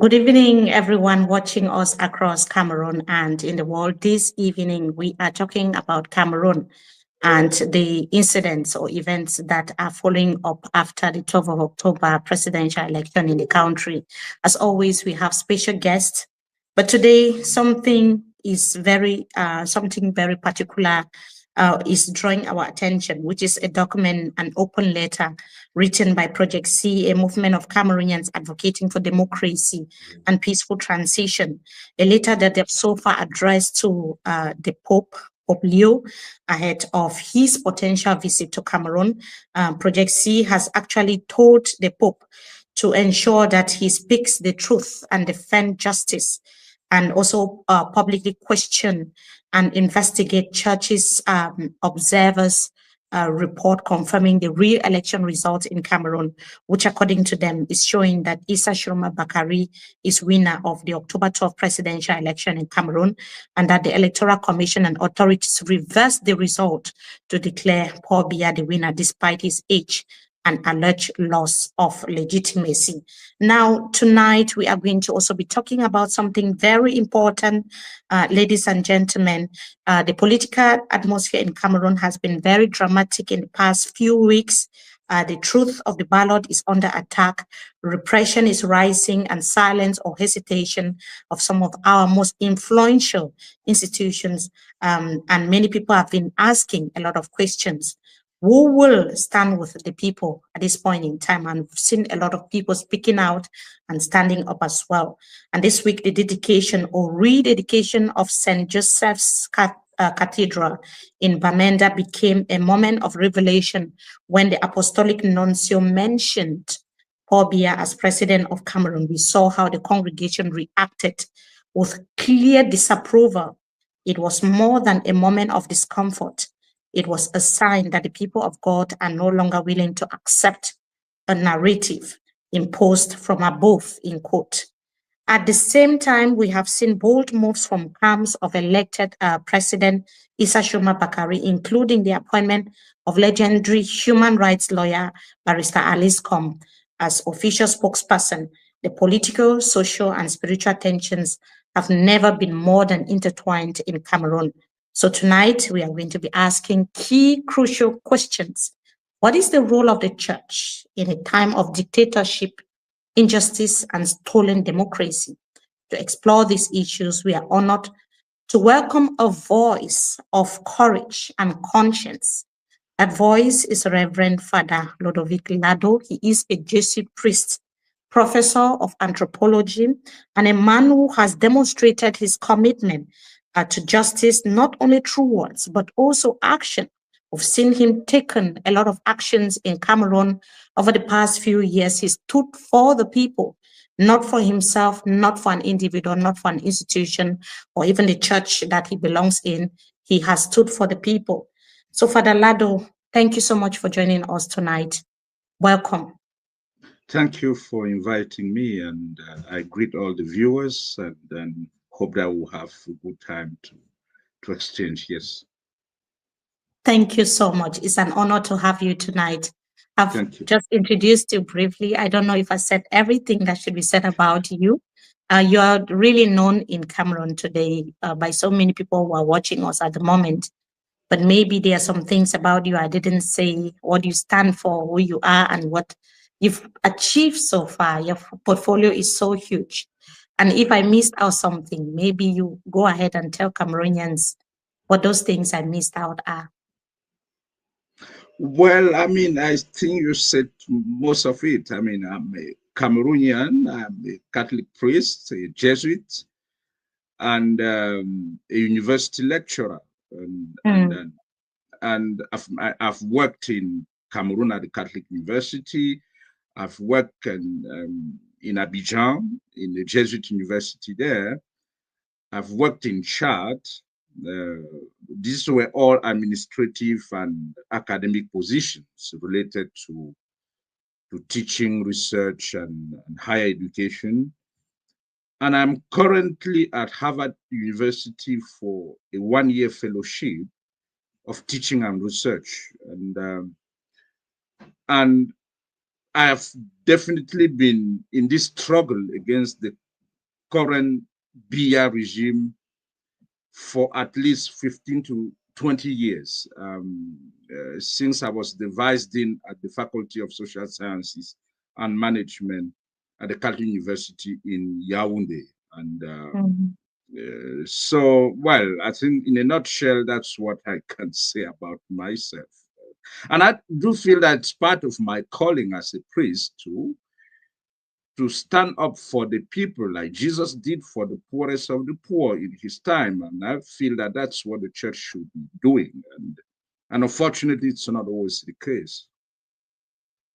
Good evening, everyone watching us across Cameroon and in the world. This evening, we are talking about Cameroon and the incidents or events that are following up after the 12th of October presidential election in the country. As always, we have special guests, but today something very particular is drawing our attention, which is a document, an open letter written by Project C, a movement of Cameroonians advocating for democracy and peaceful transition. A letter that they've so far addressed to the Pope Leo ahead of his potential visit to Cameroon. Project C has actually told the Pope to ensure that he speaks the truth and defend justice, and also publicly question and investigate churches' observers' report confirming the real election results in Cameroon, which according to them is showing that Issa Tchiroma is winner of the October 12th presidential election in Cameroon, and that the Electoral Commission and authorities reversed the result to declare Paul Biya the winner despite his age and alleged loss of legitimacy. Now, tonight, we are going to also be talking about something very important, ladies and gentlemen. The political atmosphere in Cameroon has been very dramatic in the past few weeks. The truth of the ballot is under attack. Repression is rising, and silence or hesitation of some of our most influential institutions. And many people have been asking a lot of questions. Who will stand with the people at this point in time? And we've seen a lot of people speaking out and standing up as well. And this week, the dedication or rededication of St. Joseph's Cathedral in Bamenda became a moment of revelation when the Apostolic Nuncio mentioned Paul Biya as president of Cameroon. We saw how the congregation reacted with clear disapproval. It was more than a moment of discomfort. It was a sign that the people of God are no longer willing to accept a narrative imposed from above, in quote. At the same time, we have seen bold moves from camps of elected President Issa Tchiroma, including the appointment of legendary human rights lawyer, Barrister Alice Nkom, as official spokesperson. The political, social, and spiritual tensions have never been more than intertwined in Cameroon. So tonight, we are going to be asking key crucial questions. What is the role of the church in a time of dictatorship, injustice, and stolen democracy? To explore these issues, we are honored to welcome a voice of courage and conscience. That voice is Reverend Padre Ludovic Lado. He is a Jesuit priest, professor of anthropology, and a man who has demonstrated his commitment to justice, not only through words, but also action. We've seen him taken a lot of actions in Cameroon over the past few years. He stood for the people, not for himself, not for an individual, not for an institution, or even the church that he belongs in. He has stood for the people. So, Father Lado, thank you so much for joining us tonight. Welcome. Thank you for inviting me, and I greet all the viewers and hope that we'll have a good time to exchange. Yes. Thank you so much. It's an honor to have you tonight. I've just introduced you briefly. I don't know if I said everything that should be said about you. You are really known in Cameroon today by so many people who are watching us at the moment. But maybe there are some things about you I didn't say, what you stand for, who you are, and what you've achieved so far. Your portfolio is so huge. And if I missed out something, maybe you go ahead and tell Cameroonians what those things I missed out are. Well, I mean, I think you said most of it. I mean, I'm a Cameroonian, I'm a Catholic priest, a Jesuit, and a university lecturer. And I've worked in Cameroon at the Catholic University. I've worked in Abidjan, in the Jesuit University there. I've worked in Chad. These were all administrative and academic positions related to teaching, research, and higher education. And I'm currently at Harvard University for a one-year fellowship of teaching and research. And I have definitely been in this struggle against the current Biya regime for at least 15 to 20 years, since I was the vice dean at the Faculty of Social Sciences and Management at the Catholic University in Yaoundé. And so, well, I think in a nutshell, that's what I can say about myself. And I do feel that it's part of my calling as a priest to stand up for the people like Jesus did for the poorest of the poor in his time. And I feel that that's what the church should be doing. And unfortunately, it's not always the case.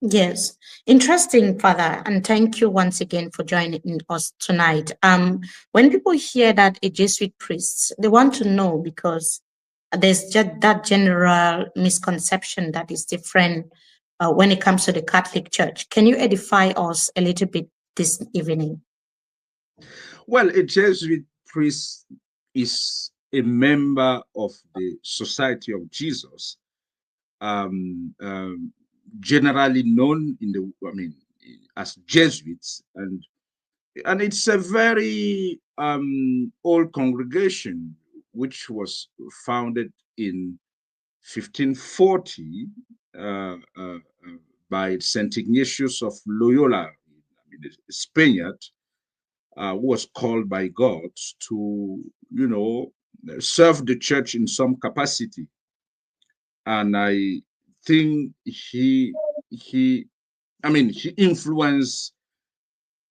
Yes, interesting, Father, and thank you once again for joining us tonight. When people hear that a Jesuit priest, they want to know because there's just that general misconception that is different when it comes to the Catholic Church. Can you edify us a little bit this evening? Well, a Jesuit priest is a member of the Society of Jesus, generally known as Jesuits, and it's a very old congregation which was founded in 1540 by Saint Ignatius of Loyola, a Spaniard, who was called by God to, serve the church in some capacity. And I think he influenced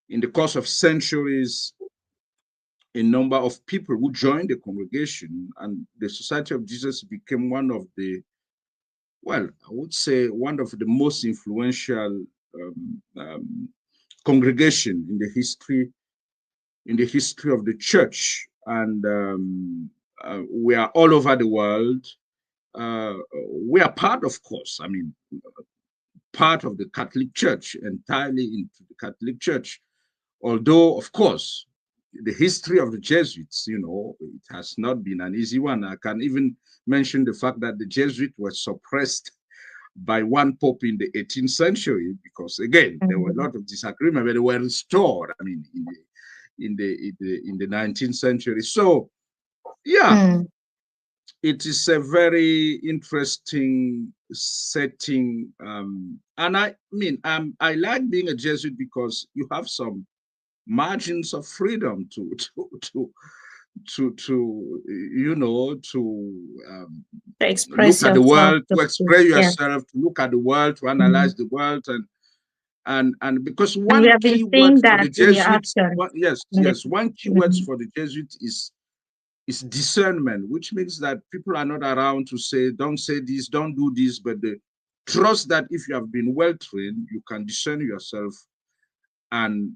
in the course of centuries a number of people who joined the congregation, and the Society of Jesus became one of the, well, I would say one of the most influential congregation in the history of the church. And we are all over the world. We are part, of course, part of the Catholic Church, entirely into the Catholic Church. Although, of course, the history of the Jesuits, it has not been an easy one. I can even mention the fact that the Jesuits were suppressed by one pope in the 18th century, because again, there were a lot of disagreement, but they were restored, in the 19th century. So, yeah, it is a very interesting setting. And I like being a Jesuit because you have some margins of freedom to express look at the yourself, world, to express yourself, to look at the world, to analyze the world, and because one key word for the Jesuits, one key word for the Jesuits is discernment, which means that people are not around to say, don't say this, don't do this, but they trust that if you have been well trained, you can discern yourself and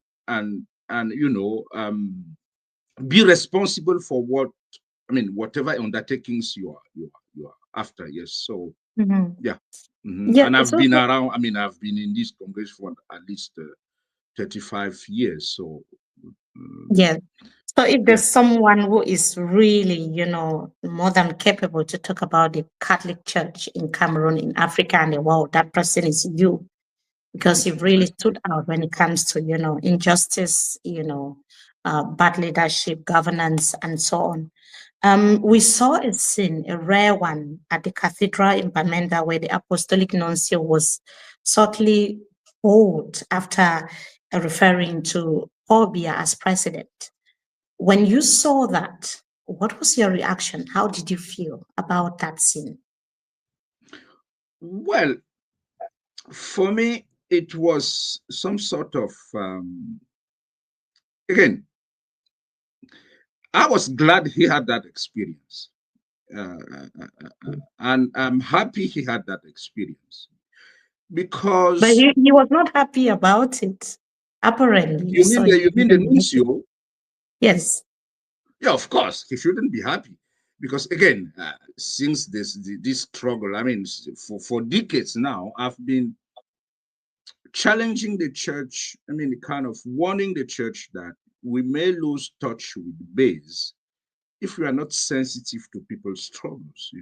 be responsible for whatever undertakings you are after. Yes. So yeah. Yeah, and I've been around, I've been in this congregation for at least 35 years. So yeah. So if there's someone who is really, more than capable to talk about the Catholic Church in Cameroon, in Africa, and the world, that person is you, because you've really stood out when it comes to, injustice, bad leadership, governance, and so on. We saw a scene, a rare one, at the cathedral in Bamenda, where the Apostolic Nuncio was subtly bold after referring to Paul Biya as president. When you saw that, what was your reaction? How did you feel about that scene? Well, for me, it was some sort of, again, I was glad he had that experience. And I'm happy he had that experience. Because... But he was not happy about it, apparently. You mean the nuncio? Yes. Yeah, of course, he shouldn't be happy. Because again, since this struggle, for decades now, I've been challenging the church, kind of warning the church that we may lose touch with the base if we are not sensitive to people's struggles,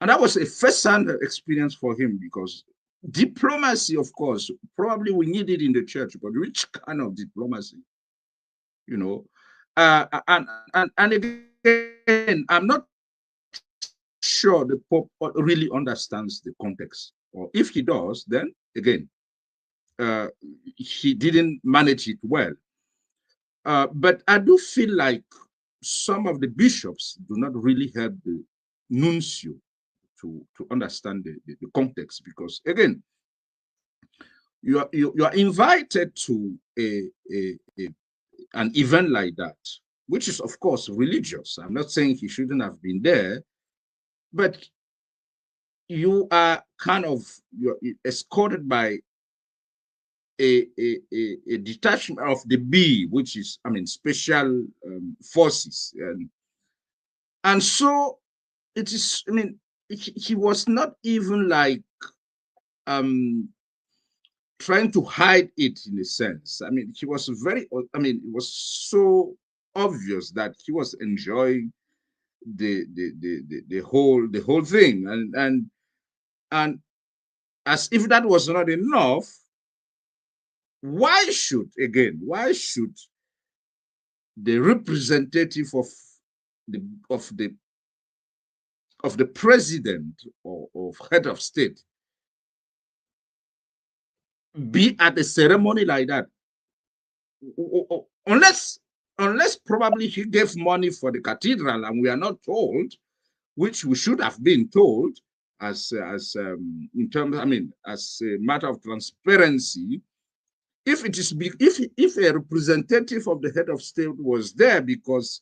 And that was a first-hand experience for him, because diplomacy, of course, probably we need it in the church, but which kind of diplomacy? you know. And again, I'm not sure the Pope really understands the context, or if he does, then again, he didn't manage it well. But I do feel like some of the bishops do not really help the nuncio to understand the context, because again, you are invited to an event like that, which is of course religious. I'm not saying he shouldn't have been there, but you are kind of, you're escorted by a detachment of the B, which is, I mean, special forces, and so it is. I mean, he was not even like trying to hide it in a sense. I mean, he was very. I mean, it was so obvious that he was enjoying the whole thing, and as if that was not enough, why should the representative of the president or of head of state be at a ceremony like that? Unless probably he gave money for the cathedral and we are not told, which we should have been told as in terms, I mean, as a matter of transparency. If it is if a representative of the head of state was there because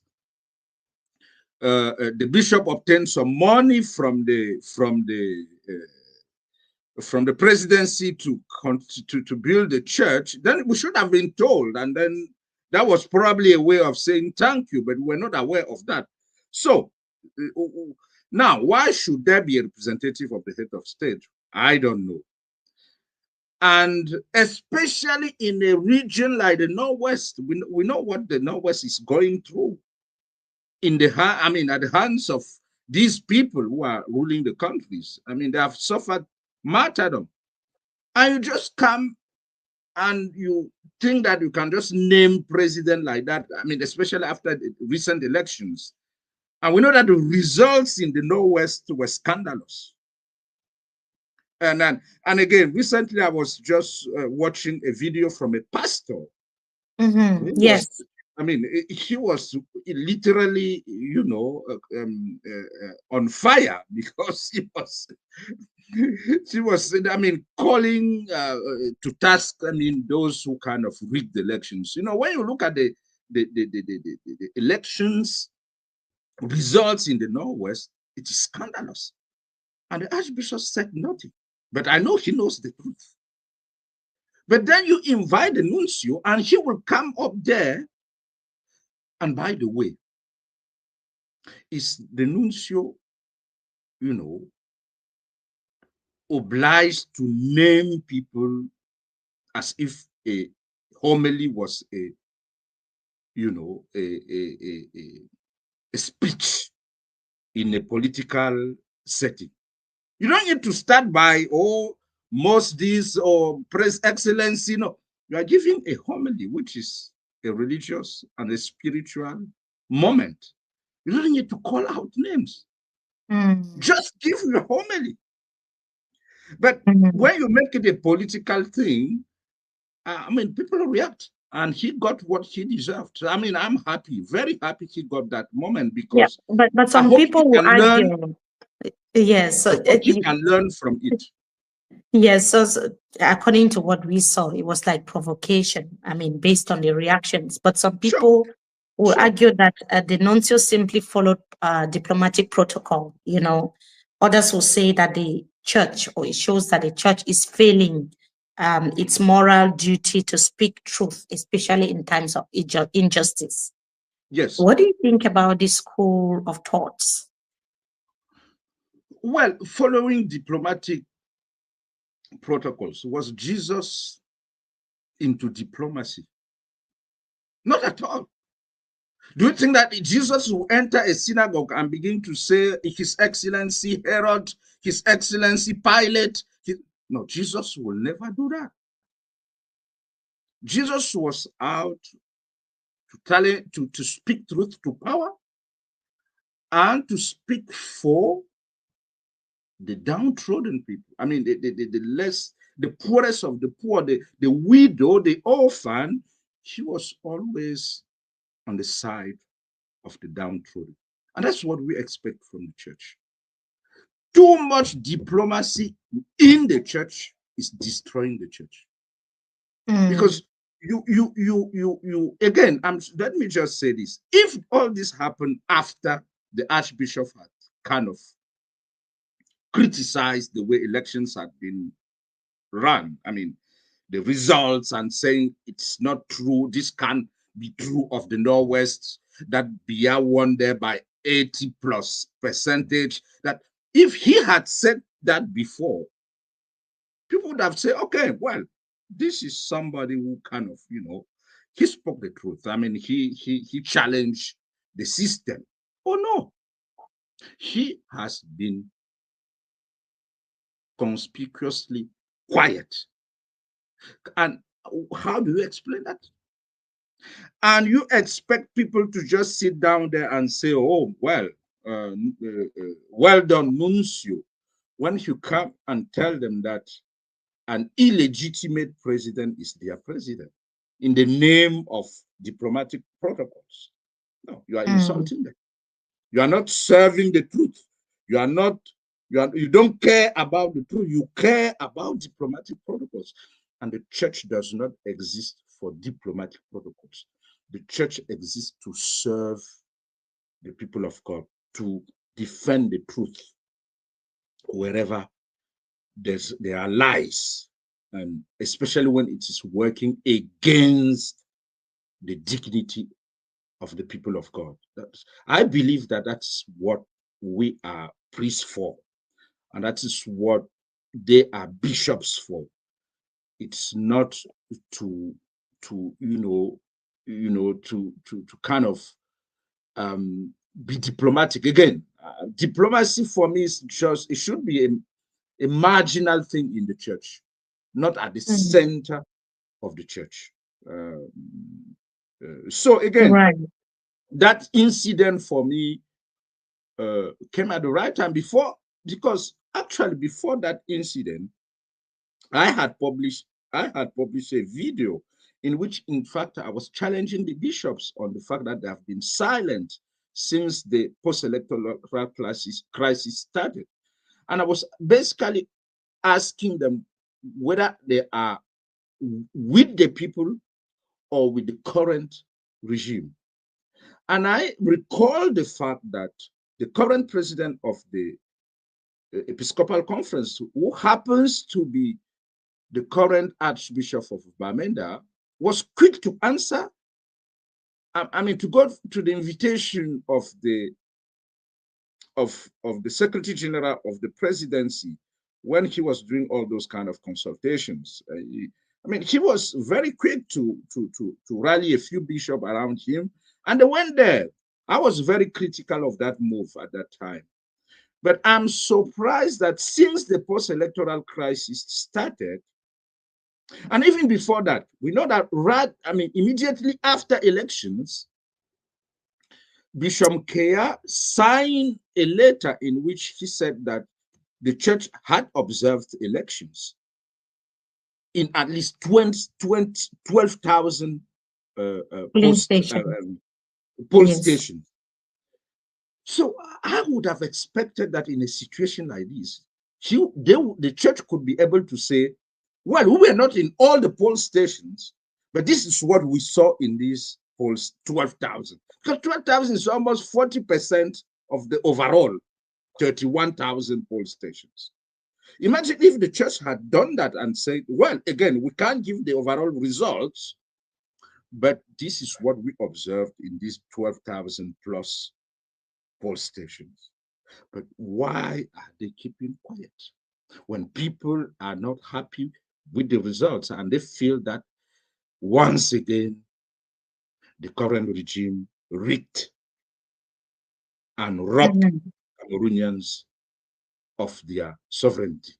the bishop obtained some money from the presidency to build the church, then we should have been told, and then that was probably a way of saying thank you, but we're not aware of that. So now, why should there be a representative of the head of state? I don't know. And especially in a region like the Northwest, we know what the Northwest is going through at the hands of these people who are ruling the countries. I mean, they have suffered martyrdom. And you just come and you think that you can just name president like that. I mean, especially after the recent elections. And we know that the results in the Northwest were scandalous. And again, recently I was just watching a video from a pastor. Yes. I mean, he was literally, on fire because she was, I mean, calling to task, I mean, those who kind of rigged the elections. You know, when you look at the elections results in the Northwest, it is scandalous. And the Archbishop said nothing. But I know he knows the truth. But then you invite the nuncio and he will come up there. And by the way, is the nuncio, obliged to name people as if a homily was a speech in a political setting? You don't need to start by, most this or Press Excellency. No, you are giving a homily, which is a religious and a spiritual moment. You don't need to call out names. Just give your homily. But when you make it a political thing, I mean, people react. And he got what he deserved. I mean, I'm happy, very happy he got that moment, because but some people will argue. Yes, so he can learn from it. Yes, so according to what we saw, it was like provocation. I mean, based on the reactions. But some people will argue that the nuncio simply followed diplomatic protocol. Others will say that the church, or it shows that the church is failing its moral duty to speak truth, especially in times of injustice. Yes. What do you think about this school of thoughts? Well, following diplomatic protocols, was Jesus into diplomacy? Not at all. Do you think that Jesus will enter a synagogue and begin to say, His Excellency Herod, His Excellency Pilate? No, Jesus will never do that. Jesus was out to speak truth to power and to speak for the downtrodden people. I mean, the poorest of the poor, the widow, the orphan. She was always on the side of the downtrodden. And that's what we expect from the church. Too much diplomacy in the church is destroying the church. Because you again, let me just say this. If all this happened after the Archbishop had kind of criticized the way elections had been run, I mean, the results, and saying it's not true, this can't be true of the Northwest, that Biya won there by 80+%, that if he had said that before, people would have said, okay, well, this is somebody who kind of, he spoke the truth. I mean, he challenged the system. Oh no, he has been conspicuously quiet. And how do you explain that? And you expect people to just sit down there and say, oh, well, well done, Nuncio, when you come and tell them that an illegitimate president is their president in the name of diplomatic protocols. No, you are insulting them. You are not serving the truth. You don't care about the truth. You care about diplomatic protocols. And the church does not exist for diplomatic protocols. The church exists to serve the people of God, to defend the truth wherever there are lies, and especially when it is working against the dignity of the people of God. I believe that that's what we are priests for, and that is what they are bishops for. It's not to kind of be diplomatic. Again, diplomacy for me is just, it should be a marginal thing in the church, not at the center of the church. So again, that incident for me came at the right time, because actually before that incident, I had published a video in which, in fact, I was challenging the bishops on the fact that they have been silent since the post-electoral crisis started. And I was basically asking them whether they are with the people or with the current regime. And I recall the fact that the current president of the Episcopal Conference, who happens to be the current Archbishop of Bamenda, was quick to answer, to go to the invitation of the Secretary General of the Presidency when he was doing all those kind of consultations. He was very quick to rally a few bishops around him, and they went there. I was very critical of that move at that time. But I'm surprised that since the post-electoral crisis started, and even before that, we know that immediately after elections, Bishop Kea signed a letter in which he said that the church had observed elections in at least 12,000 poll stations. So I would have expected that in a situation like this, the church could be able to say, well, we were not in all the poll stations, but this is what we saw in these polls, 12,000. Because 12,000 is almost 40% of the overall 31,000 poll stations. Imagine if the church had done that and said, well, again, we can't give the overall results, but this is what we observed in these 12,000 plus poll stations. But why are they keeping quiet when people are not happy with the results and they feel that once again the current regime rigged and robbed Cameroonians of their sovereignty?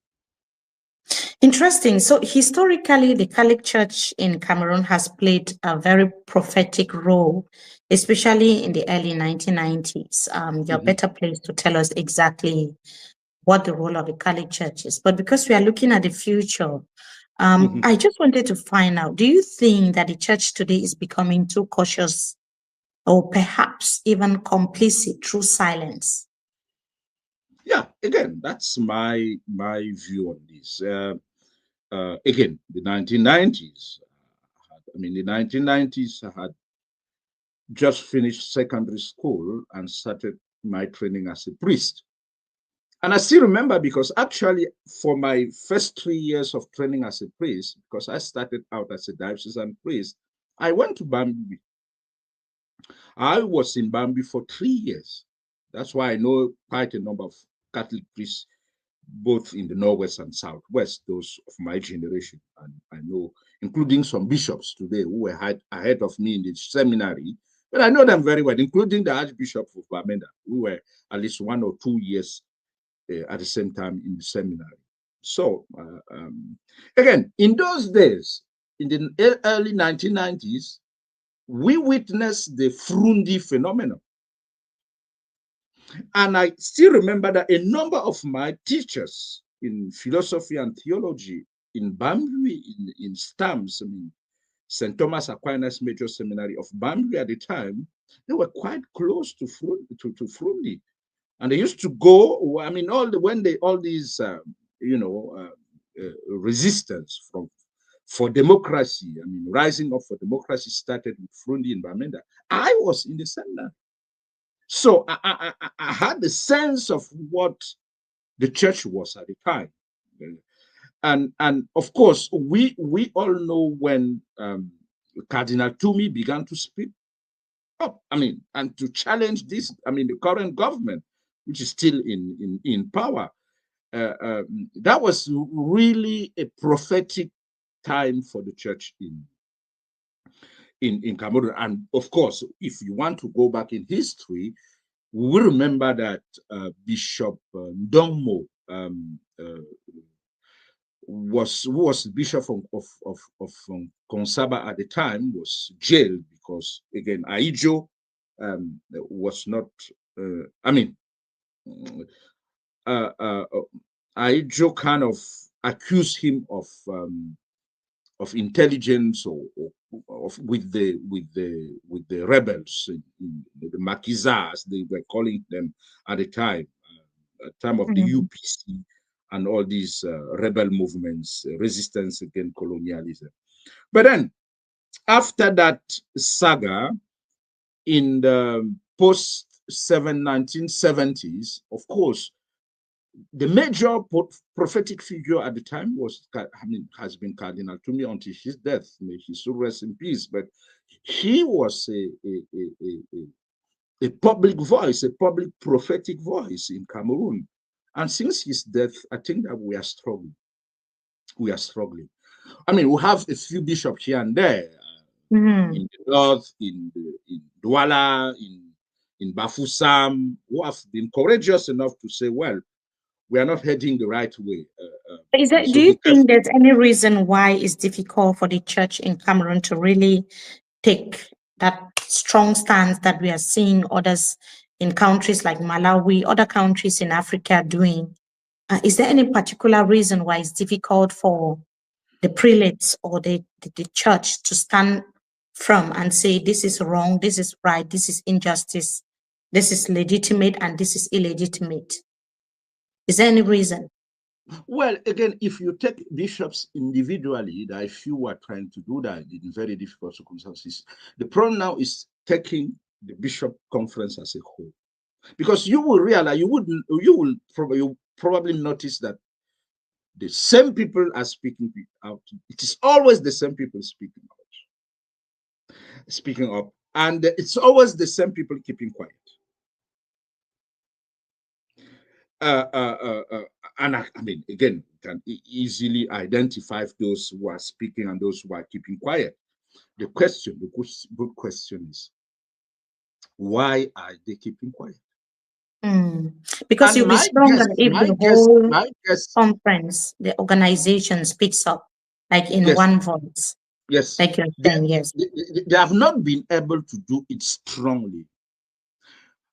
Interesting. So historically, the Catholic Church in Cameroon has played a very prophetic role, especially in the early 1990s. You're better placed to tell us exactly what the role of the Catholic Church is. But because we are looking at the future, I just wanted to find out, do you think that the church today is becoming too cautious or perhaps even complicit through silence? Yeah, again, that's my view on this. Again, the 1990s. The 1990s, I had just finished secondary school and started my training as a priest. And I still remember because actually, for my first 3 years of training as a priest, because I started out as a diocesan priest, I went to Bambi. I was in Bambi for 3 years. That's why I know quite a number of Catholic priests, both in the Northwest and Southwest, those of my generation. And I know, including some bishops today who were ahead of me in the seminary, but I know them very well, including the Archbishop of Bamenda, who were at least 1 or 2 years at the same time in the seminary. So, again, in those days, in the early 1990s, we witnessed the Frundi phenomenon. And I still remember that a number of my teachers in philosophy and theology in Bambi, in STAMS, St. Thomas Aquinas Major Seminary of Bambi at the time, they were quite close to Frundi. And they used to go, all these resistance for democracy, rising up for democracy started with Frundi in Bamenda. I was in the seminary. So I had the sense of what the church was at the time. And of course, we all know when Cardinal Toomey began to speak up, and to challenge this, the current government, which is still in power. That was really a prophetic time for the church in Cameroon. And of course, if you want to go back in history, we remember that Bishop Ndongmo, who was Bishop of Konsaba at the time, was jailed because, again, Aijo was not, Aijo kind of accused him of intelligence or with the rebels, the Maquisards, they were calling them at the time, of the UPC and all these rebel movements, resistance against colonialism. But then, after that saga, in the post-1970s, of course, the major prophetic figure at the time has been Cardinal Toomey until his death. May he so rest in peace. But he was a public voice, a public prophetic voice in Cameroon. And since his death, I think that we are struggling. We are struggling. We have a few bishops here and there in the north, in Douala, in Bafoussam, who have been courageous enough to say, well, we are not heading the right way. Do you think there's any reason why it's difficult for the church in Cameroon to really take that strong stance that we are seeing others in countries like Malawi, other countries in Africa doing? Is there any particular reason why it's difficult for the prelates or the church to stand firm and say this is wrong, this is right, this is injustice, this is legitimate, and this is illegitimate? Is there any reason? Well, again, if you take bishops individually, there are few who are trying to do that in very difficult circumstances. The problem now is taking the bishop conference as a whole, because you will realize, you will probably notice that the same people are speaking out. It is always the same people speaking up, and it's always the same people keeping quiet. And again, you can easily identify those who are speaking and those who are keeping quiet. The good question is, why are they keeping quiet? Because And you'll be stronger if the whole my guess, conference, the organization speaks up, like in yes, one voice, yes, like you're saying, yes. they have not been able to do it strongly.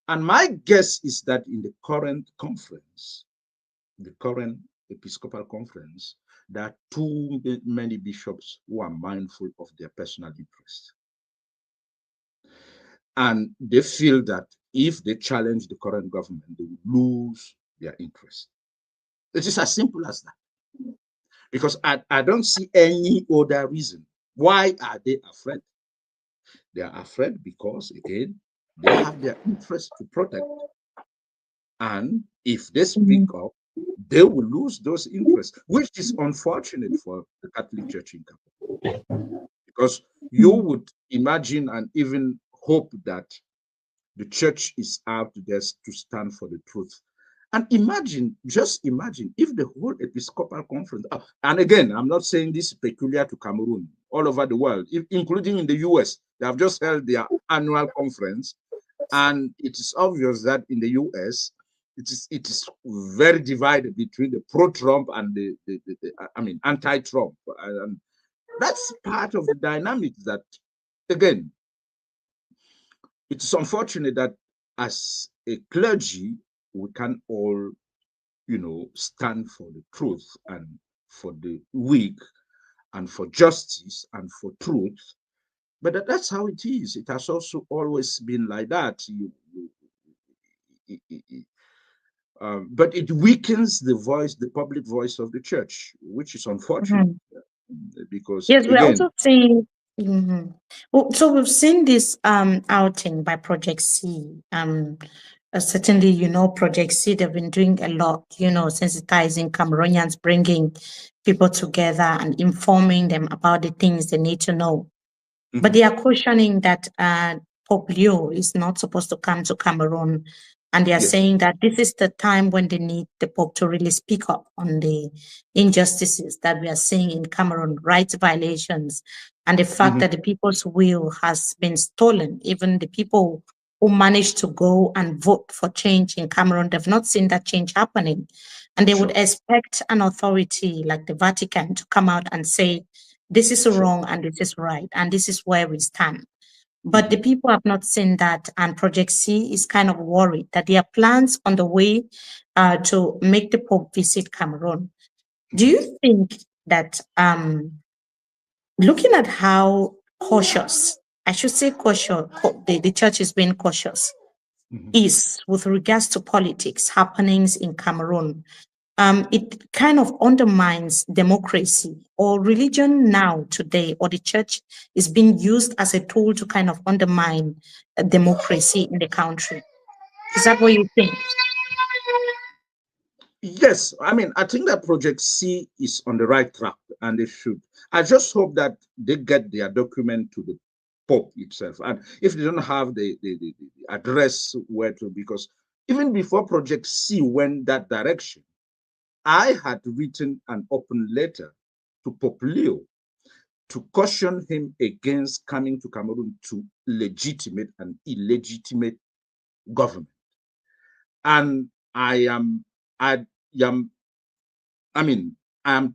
And my guess is that in the current conference, the current Episcopal Conference, there are too many bishops who are mindful of their personal interests. And they feel that if they challenge the current government, they will lose their interest. It is as simple as that. Because I don't see any other reason. Why are they afraid? They are afraid because, again, they have their interest to protect. And if they speak up, they will lose those interests, which is unfortunate for the Catholic Church in Cameroon. Because you would imagine and even hope that the church is out there to stand for the truth. And imagine, just imagine, if the whole Episcopal Conference, and again, I'm not saying this is peculiar to Cameroon, all over the world, including in the US, they have just held their annual conference. And it is obvious that in the US, it is very divided between the pro-Trump and the anti-Trump. And that's part of the dynamic that, again, it's unfortunate that as a clergy, we can all, stand for the truth and for the weak and for justice and for truth. But that's how it is. It has also always been like that. But it weakens the voice, the public voice of the church, which is unfortunate because, Yes, we're again, also seeing. So we've seen this outing by Project C. Certainly, Project C, they've been doing a lot, sensitizing Cameroonians, bringing people together and informing them about the things they need to know. But they are cautioning that Pope Leo is not supposed to come to Cameroon. And they are saying that this is the time when they need the Pope to really speak up on the injustices that we are seeing in Cameroon, rights violations, and the fact that the people's will has been stolen. Even the people who managed to go and vote for change in Cameroon, they've not seen that change happening. And they would expect an authority like the Vatican to come out and say, this is wrong and this is right, and this is where we stand. But the people have not seen that, and Project C is kind of worried that there are plans on the way to make the Pope visit Cameroon. Do you think that looking at how cautious, I should say cautious, the church is being cautious, is with regards to politics happenings in Cameroon, it kind of undermines democracy, or religion now today, or the church is being used as a tool to kind of undermine democracy in the country? Is that what you think? Yes, I think that Project C is on the right track, and they should. I just hope that they get their document to the Pope itself, and if they don't have the address where to, because even before Project C went that direction, I had written an open letter to Pope Leo to caution him against coming to Cameroon to legitimate an illegitimate government. And I am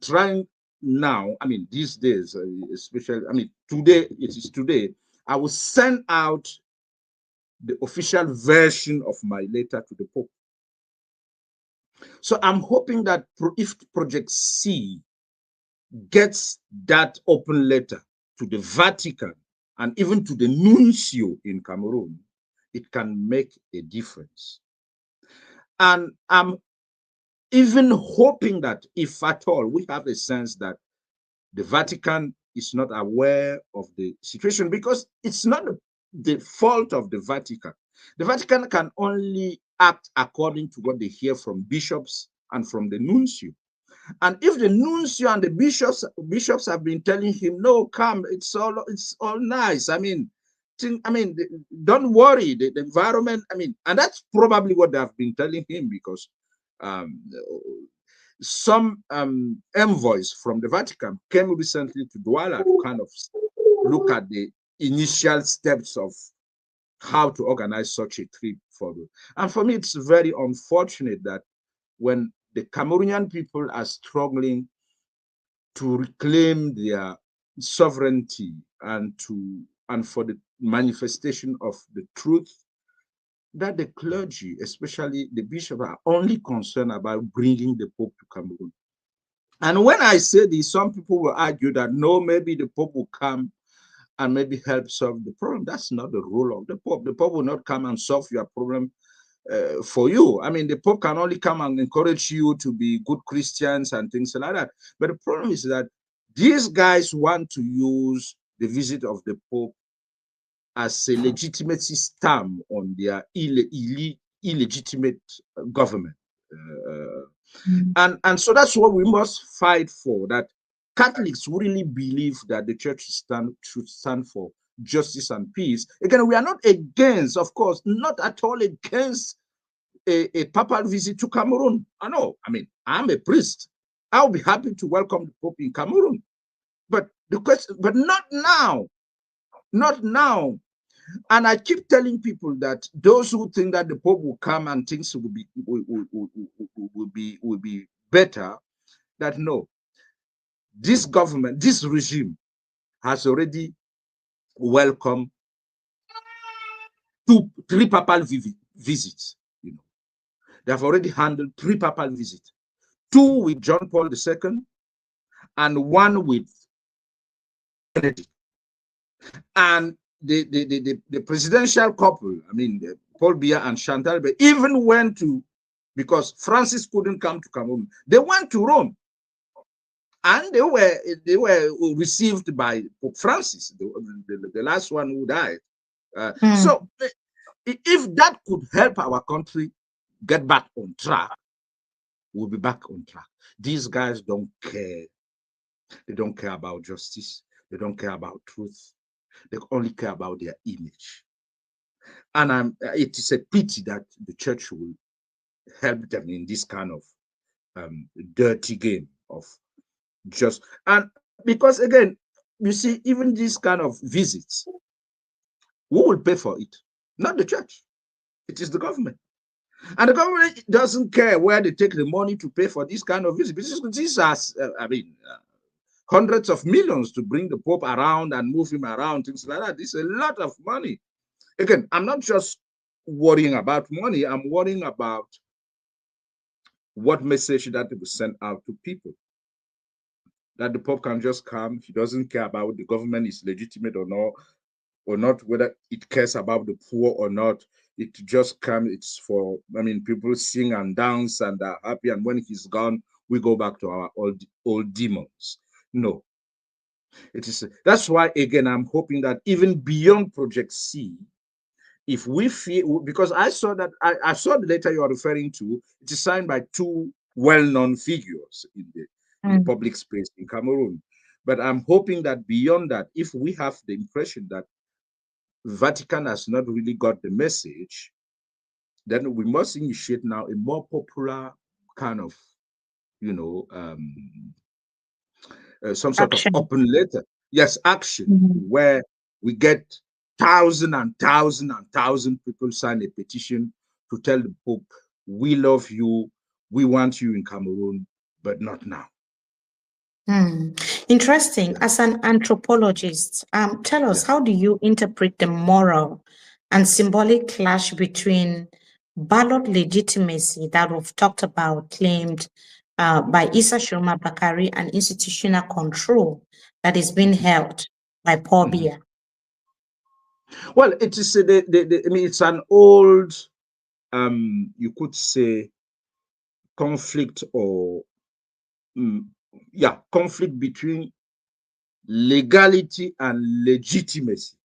trying now, these days, especially, today, it is today, I will send out the official version of my letter to the Pope. So I'm hoping that if Project C gets that open letter to the Vatican and even to the Nuncio in Cameroon, it can make a difference. And I'm even hoping that if at all we have a sense that the Vatican is not aware of the situation, because it's not the fault of the Vatican. The Vatican can only act according to what they hear from bishops and from the nuncio. And if the nuncio and the bishops have been telling him, no, come, it's all nice. Don't worry, the environment, and that's probably what they have been telling him, because some envoys from the Vatican came recently to Douala to kind of look at the initial steps of how to organize such a trip for them. And for me, it's very unfortunate that when the Cameroonian people are struggling to reclaim their sovereignty and for the manifestation of the truth, that the clergy, especially the bishop, are only concerned about bringing the Pope to Cameroon. And when I say this, some people will argue that no, maybe the Pope will come and maybe help solve the problem. That's not the role of the Pope. The Pope will not come and solve your problem for you. I mean, the Pope can only come and encourage you to be good Christians and things like that. But the problem is that these guys want to use the visit of the Pope as a legitimacy stamp on their illegitimate government. And so that's what we must fight for, that Catholics really believe that the church should stand for justice and peace. Again, we are not against, of course, not at all against a papal visit to Cameroon. I know, I mean, I'm a priest. I'll be happy to welcome the Pope in Cameroon. But the question, but not now. Not now. And I keep telling people that those who think that the Pope will come and things will be better, that no, this government, this regime has already welcomed three papal visits. You know, they have already handled 3 papal visits, 2 with John Paul II and 1 with Benedict. And the presidential couple, I mean, Paul Biya and Chantal, even went to, because Francis couldn't come to Cameroon, they went to Rome, and they were received by Pope Francis, the last one who died. So if that could help our country get back on track, we'll be back on track. These guys don't care. They don't care about justice. They don't care about truth. They only care about their image. And it is a pity that the church will help them in this kind of dirty game of just, and because again, you see, even this kind of visits, who will pay for it? Not the church. It is the government. And the government doesn't care where they take the money to pay for this kind of visits. These are, hundreds of millions to bring the Pope around and move him around, things like that. This is a lot of money. Again, I'm not just worrying about money. I'm worrying about what message that will send out to people. That the Pope can just come. He doesn't care about the government is legitimate or not, whether it cares about the poor or not. It just comes, it's for, I mean, people sing and dance and are happy. And when he's gone, we go back to our old demons. No. It is, that's why, again, I'm hoping that even beyond Project C, if we feel, because I saw that, I saw the letter you are referring to, it is signed by 2 well-known figures in the public space in Cameroon. But I'm hoping that beyond that, if we have the impression that Vatican has not really got the message, then we must initiate now a more popular kind of, you know, some sort of open letter. Yes, action, where we get thousands and thousands and thousands people sign a petition to tell the Pope, we love you, we want you in Cameroon, but not now. Interesting. As an anthropologist, tell us, how do you interpret the moral and symbolic clash between ballot legitimacy that we've talked about, claimed by Issa Tchiroma and institutional control that is being held by Paul Biya? Well, it is, I mean, it's an old, you could say, conflict or, conflict between legality and legitimacy.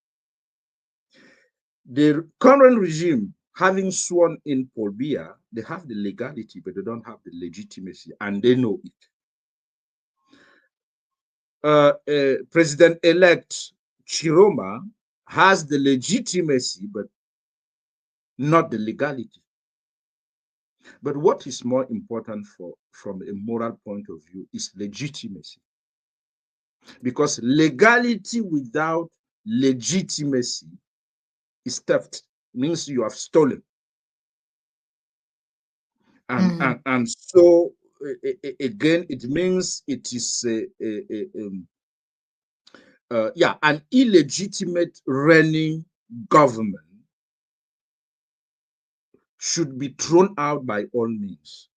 The current regime, having sworn in Paul Biya, they have the legality, but they don't have the legitimacy, and they know it. President-elect Tchiroma has the legitimacy, but not the legality. But what is more important from a moral point of view is legitimacy. Because legality without legitimacy is theft. means you have stolen. And so again, it means it is an illegitimate reigning government should be thrown out by all means.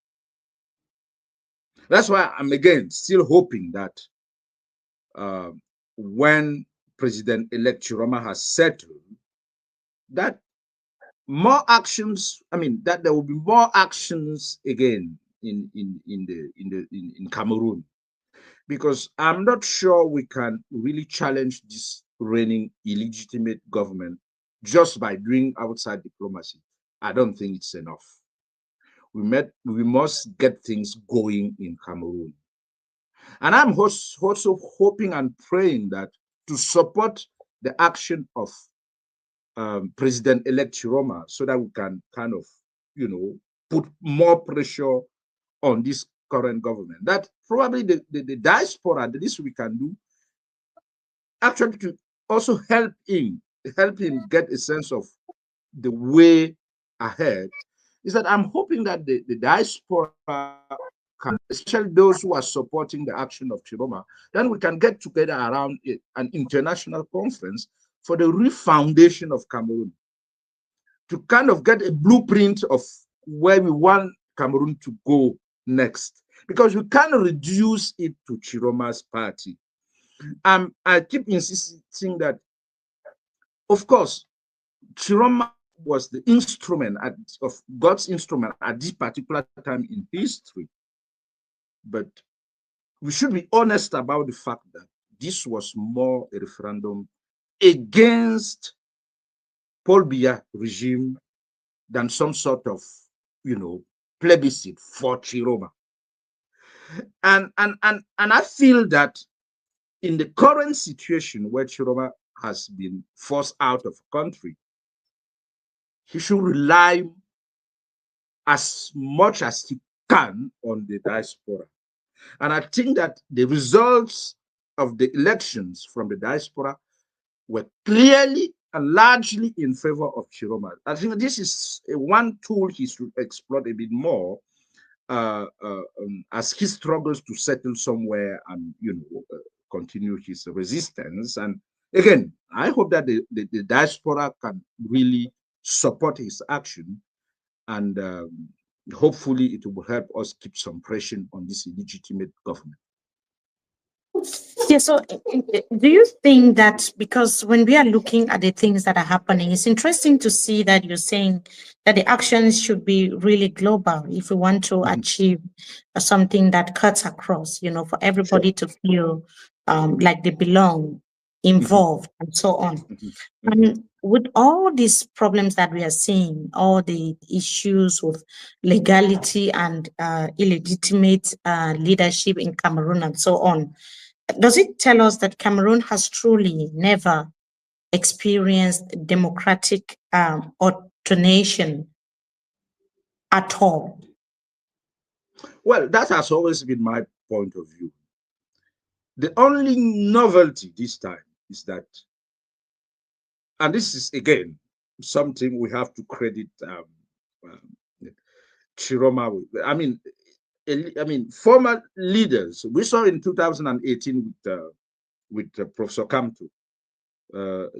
That's why I'm again still hoping that when President-elect Tchiroma has settled, that more actions, that there will be more actions again in Cameroon, because I'm not sure we can really challenge this reigning illegitimate government just by doing outside diplomacy. I don't think it's enough. We must get things going in Cameroon. And I'm also hoping and praying that to support the action of President-elect Tchiroma, so that we can kind of, put more pressure on this current government. That probably the diaspora, the least we can do, actually to also help him get a sense of the way ahead, is that I'm hoping that the diaspora can, especially those who are supporting the action of Tchiroma, then we can get together around an international conference for the refoundation of Cameroon, to kind of get a blueprint of where we want Cameroon to go next, because we can't reduce it to Tchiroma's party. I keep insisting that, of course, Tchiroma was the instrument of God's instrument at this particular time in history. But we should be honest about the fact that this was more a referendum against Paul Biya regime than some sort of, plebiscite for Tchiroma. And I feel that in the current situation where Tchiroma has been forced out of the country, he should rely as much as he can on the diaspora. And I think that the results of the elections from the diaspora were clearly and largely in favor of Tchiroma. I think this is one tool he should explore a bit more as he struggles to settle somewhere and, continue his resistance. And again, I hope that the diaspora can really support his action, and hopefully it will help us keep some pressure on this illegitimate government. Yeah, so do you think that, because when we are looking at the things that are happening, it's interesting to see that you're saying that the actions should be really global if we want to achieve something that cuts across, for everybody to feel like they belong, involved, and so on. And with all these problems that we are seeing, all the issues with legality and illegitimate leadership in Cameroon and so on, does it tell us that Cameroon has truly never experienced democratic alternation at all? Well, that has always been my point of view. The only novelty this time is that, and this is again something we have to credit Tchiroma with. I mean, former leaders. We saw in 2018 with Professor Kamto.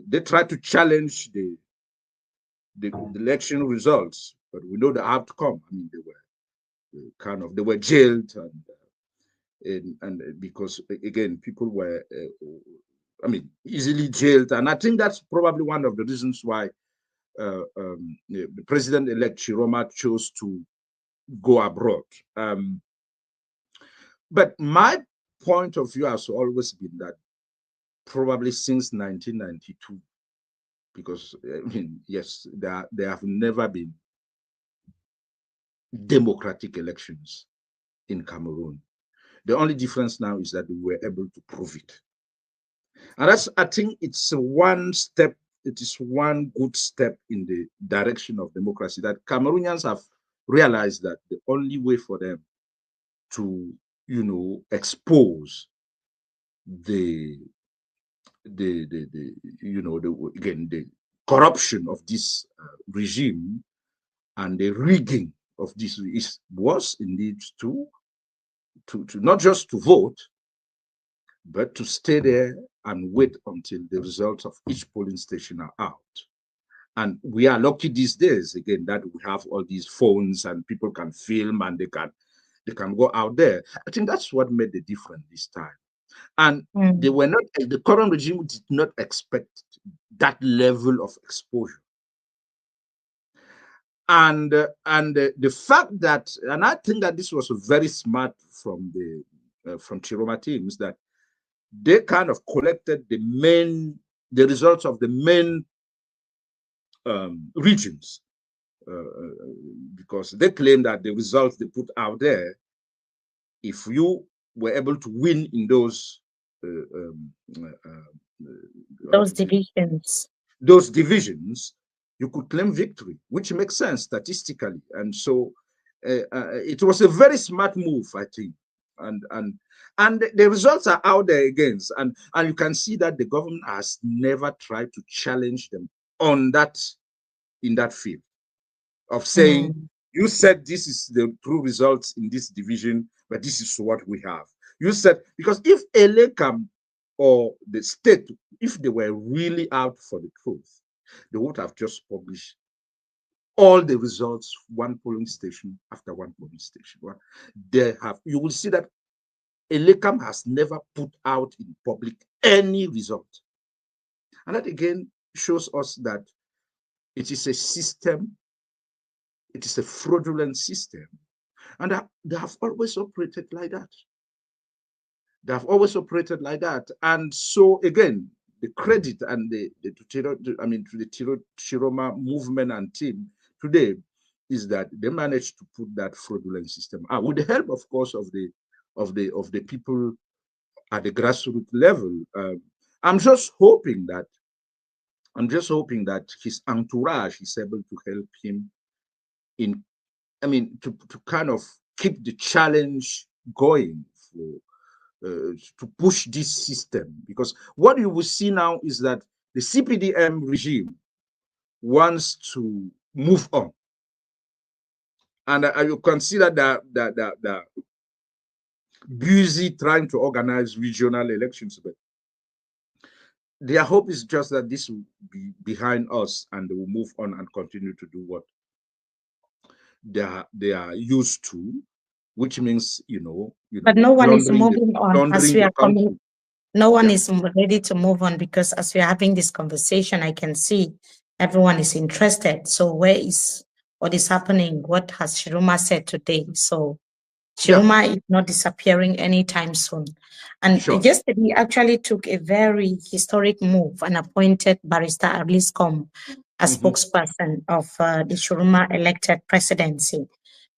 They tried to challenge the election results, but we know the outcome. I mean, they were jailed, and because again, people were, easily jailed, and I think that's probably one of the reasons why the President-elect Tchiroma chose to go abroad. But my point of view has always been that probably since 1992, because yes, there have never been democratic elections in Cameroon. The only difference now is that we were able to prove it. And I think it's one step, it is one good step in the direction of democracy, that Cameroonians have realized that the only way for them to, expose the corruption of this regime and the rigging of this was indeed to not just to vote, but to stay there and wait until the results of each polling station are out. And we are lucky these days, again, that we have all these phones and people can film and they can go out there. I think that's what made the difference this time. And they were not, the current regime did not expect that level of exposure. And the fact that, and I think that this was very smart from the from Tchiroma teams, that they kind of collected the results of the main regions, because they claim that the results they put out there, if you were able to win in those divisions, you could claim victory, which makes sense statistically. And so it was a very smart move, I think. And the results are out there again, and you can see that the government has never tried to challenge them on that, in that field of saying, you said this is the true results in this division, but this is what we have. You said, because if Elekam or the state, if they were really out for the truth, they would have just published all the results, one polling station after one polling station. They have, you will see that Elekam has never put out in public any result. And that again shows us that it is a system, it is a fraudulent system, and they have always operated like that. They have always operated like that. And so again, the credit and to the Tchiroma movement and team today is that they managed to put that fraudulent system out with the help, of course, of the people at the grassroots level. I'm just hoping that his entourage is able to help him in, to kind of keep the challenge going to push this system. Because what you will see now is that the CPDM regime wants to move on. And you consider that busy trying to organize regional elections, but their hope is just that this will be behind us and they will move on and continue to do what they are used to, which means, but no one is moving on as we are coming. No one is ready to move on, because as we are having this conversation, I can see everyone is interested. So where is what is happening? What has Tchiroma said today? So Tchiroma is not disappearing anytime soon. And yesterday we actually took a very historic move and appointed Barrister Alice Nkom as spokesperson of the Tchiroma elected presidency.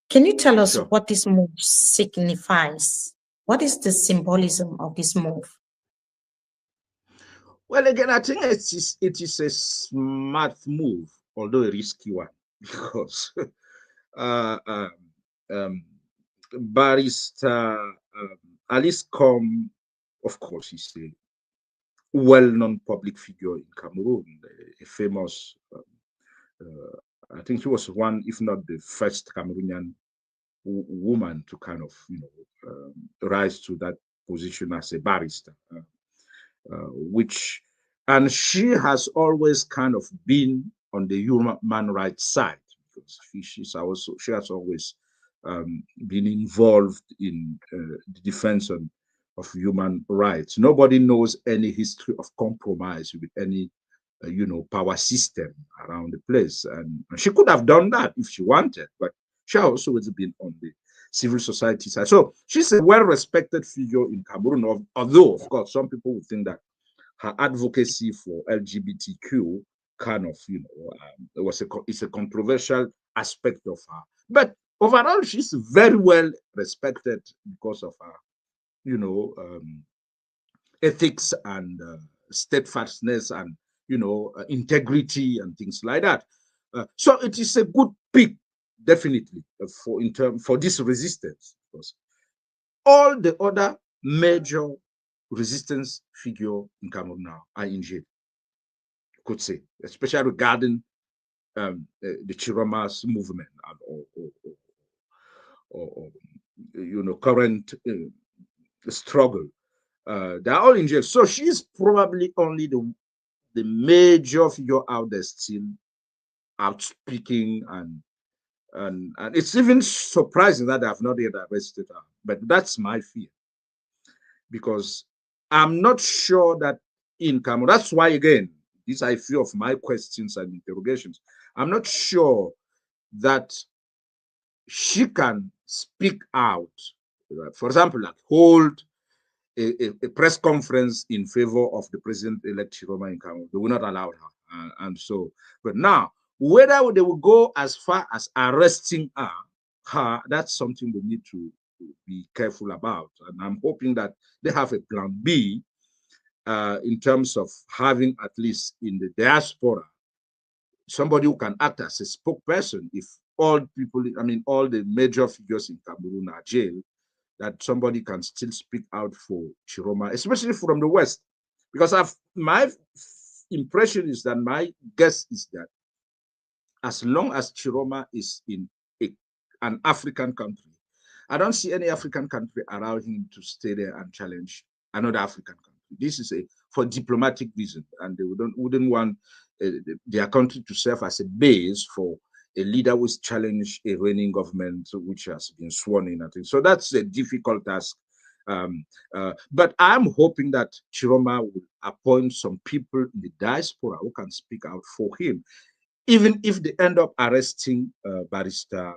Can you tell us what this move signifies? What is the symbolism of this move? Well, again, I think it is a smart move, although a risky one, because Barrister Alice Nkom, of course, is a well-known public figure in Cameroon, a famous, I think she was one, if not the first Cameroonian woman to kind of, rise to that position as a barrister, and she has always kind of been on the human rights side, because she has always been involved in the defense of human rights. Nobody knows any history of compromise with any power system around the place, and she could have done that if she wanted, but she also has been on the civil society side. So she's a well-respected figure in Cameroon, although, of course, some people would think that her advocacy for LGBTQ kind of, it's a controversial aspect of her. But overall, she's very well respected because of her, ethics and steadfastness and, integrity and things like that. So it is a good pick, definitely, for this resistance, because all the other major resistance figure in Cameroon now are in jail. could say, especially regarding the Tchiroma's movement or current struggle. They're all in jail. So she's probably only the major figure out there still outspeaking, and it's even surprising that they have not yet arrested her. But that's my fear, because I'm not sure that in Cameroon, that's why again, these are a few of my questions and interrogations. I'm not sure that she can speak out, for example, like hold a press conference in favor of the president-elect Tchiroma in Cameroon. They will not allow her. And so, but now, whether they will go as far as arresting her, that's something we need to be careful about. And I'm hoping that they have a plan B in terms of having, at least in the diaspora, somebody who can act as a spokesperson if all people, I mean, all the major figures in Cameroon are jailed, that somebody can still speak out for Tchiroma, especially from the West. Because my impression is that, my guess is that as long as Tchiroma is in an African country, I don't see any African country allowing him to stay there and challenge another African country. This is for diplomatic reasons, and they wouldn't want their country to serve as a base for a leader who has challenged a reigning government which has been sworn in. I think so. That's a difficult task. But I'm hoping that Tchiroma will appoint some people in the diaspora who can speak out for him, even if they end up arresting Barrister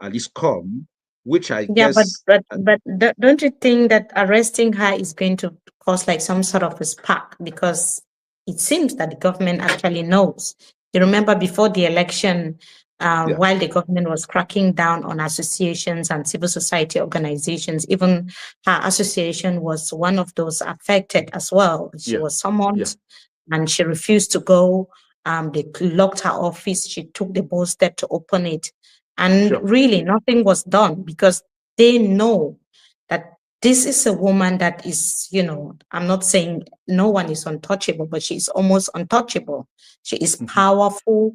Alice Nkom, which I Yeah, guess. but don't you think that arresting her is going to cause like some sort of a spark? Because it seems that the government actually knows. You remember before the election, while the government was cracking down on associations and civil society organizations, even her association was one of those affected as well. She was summoned and she refused to go. They locked her office. She took the bold step to open it. And really, nothing was done because they know that this is a woman that is, I'm not saying no one is untouchable, but she's almost untouchable. She is powerful.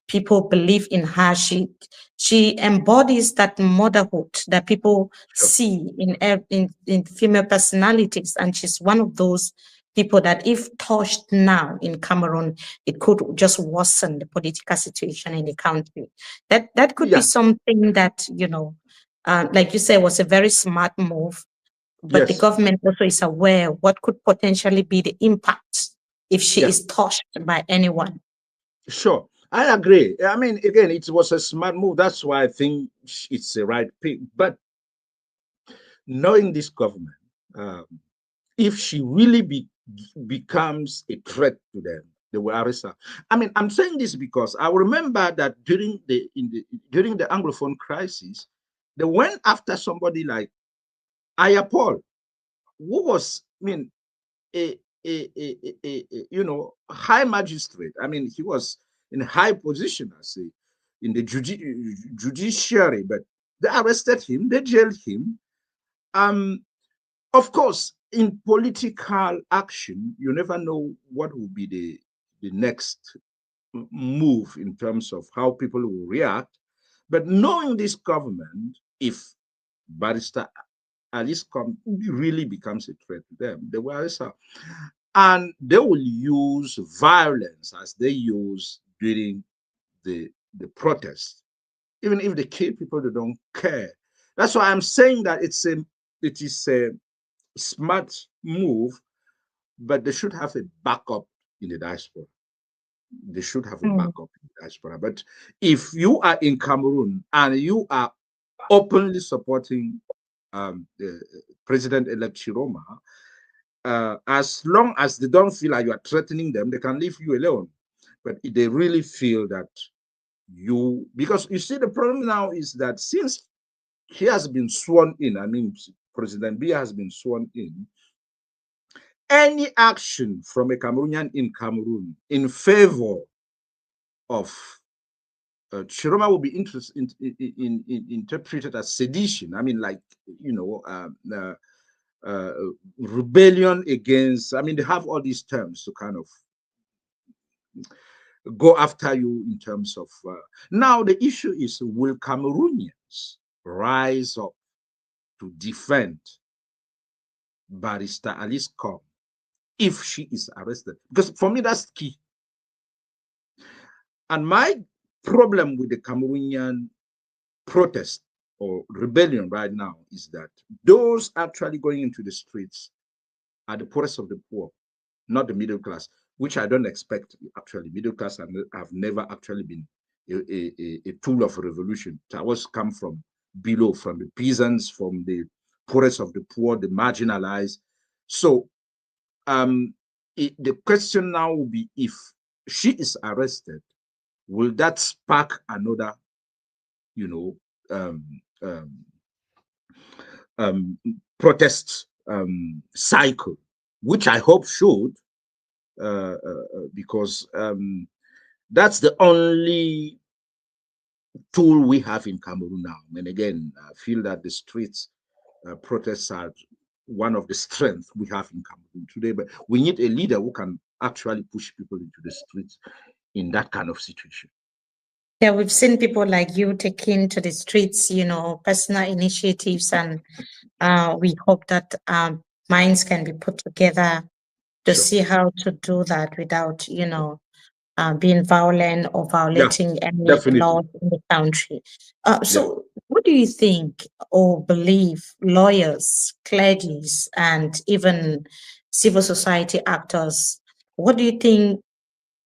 People believe in her. She embodies that motherhood that people see in female personalities. And she's one of those people that if touched now in Cameroon, it could just worsen the political situation in the country. That could be something that, like you said, was a very smart move. But the government also is aware what could potentially be the impact if she is touched by anyone. Sure, I agree. I mean, again, it was a smart move. That's why I think it's the right pick. But knowing this government, if she really becomes a threat to them, they will arrest her. I mean, I'm saying this because I remember that during the Anglophone crisis, they went after somebody like Paul, who was, I mean, a high magistrate. I mean, he was in a high position, I say, in the judiciary, but they arrested him, they jailed him. Of course, in political action, you never know what will be the next move in terms of how people will react. But knowing this government, if Barrister Alice Nkom really becomes a threat to them, they will arrest her. And they will use violence as they use during the protest. Even if they kill people, they don't care. That's why I'm saying that it is a smart move, but they should have a backup in the diaspora. They should have a backup in the diaspora. But if you are in Cameroon and you are openly supporting President-elect Tchiroma, as long as they don't feel like you are threatening them, they can leave you alone. But if they really feel that because you see, the problem now is that since he has been sworn in, I mean, President Biya has been sworn in, any action from a Cameroonian in Cameroon in favor of Tchiroma will be interpreted as sedition. I mean, like, rebellion against, I mean, they have all these terms to kind of go after you in terms of. Now, the issue is, will Cameroonians rise up to defend Barrister Alice Nkom if she is arrested? Because for me, that's key. And my problem with the Cameroonian protest or rebellion right now is that those actually going into the streets are the poorest of the poor, not the middle class, which I don't expect. Actually, middle class have never actually been a tool of revolution. It always come from below, from the peasants, from the poorest of the poor, the marginalized. So the question now will be, if she is arrested, will that spark another, protest cycle, which I hope should, because that's the only tool we have in Cameroon now. And again, I feel that the streets protests are one of the strengths we have in Cameroon today. But we need a leader who can actually push people into the streets in that kind of situation. Yeah, we've seen people like you taking to the streets, personal initiatives, and we hope that minds can be put together to see how to do that without, being violent or violating any laws in the country. So what do you think or believe lawyers, clergies, and even civil society actors, what do you think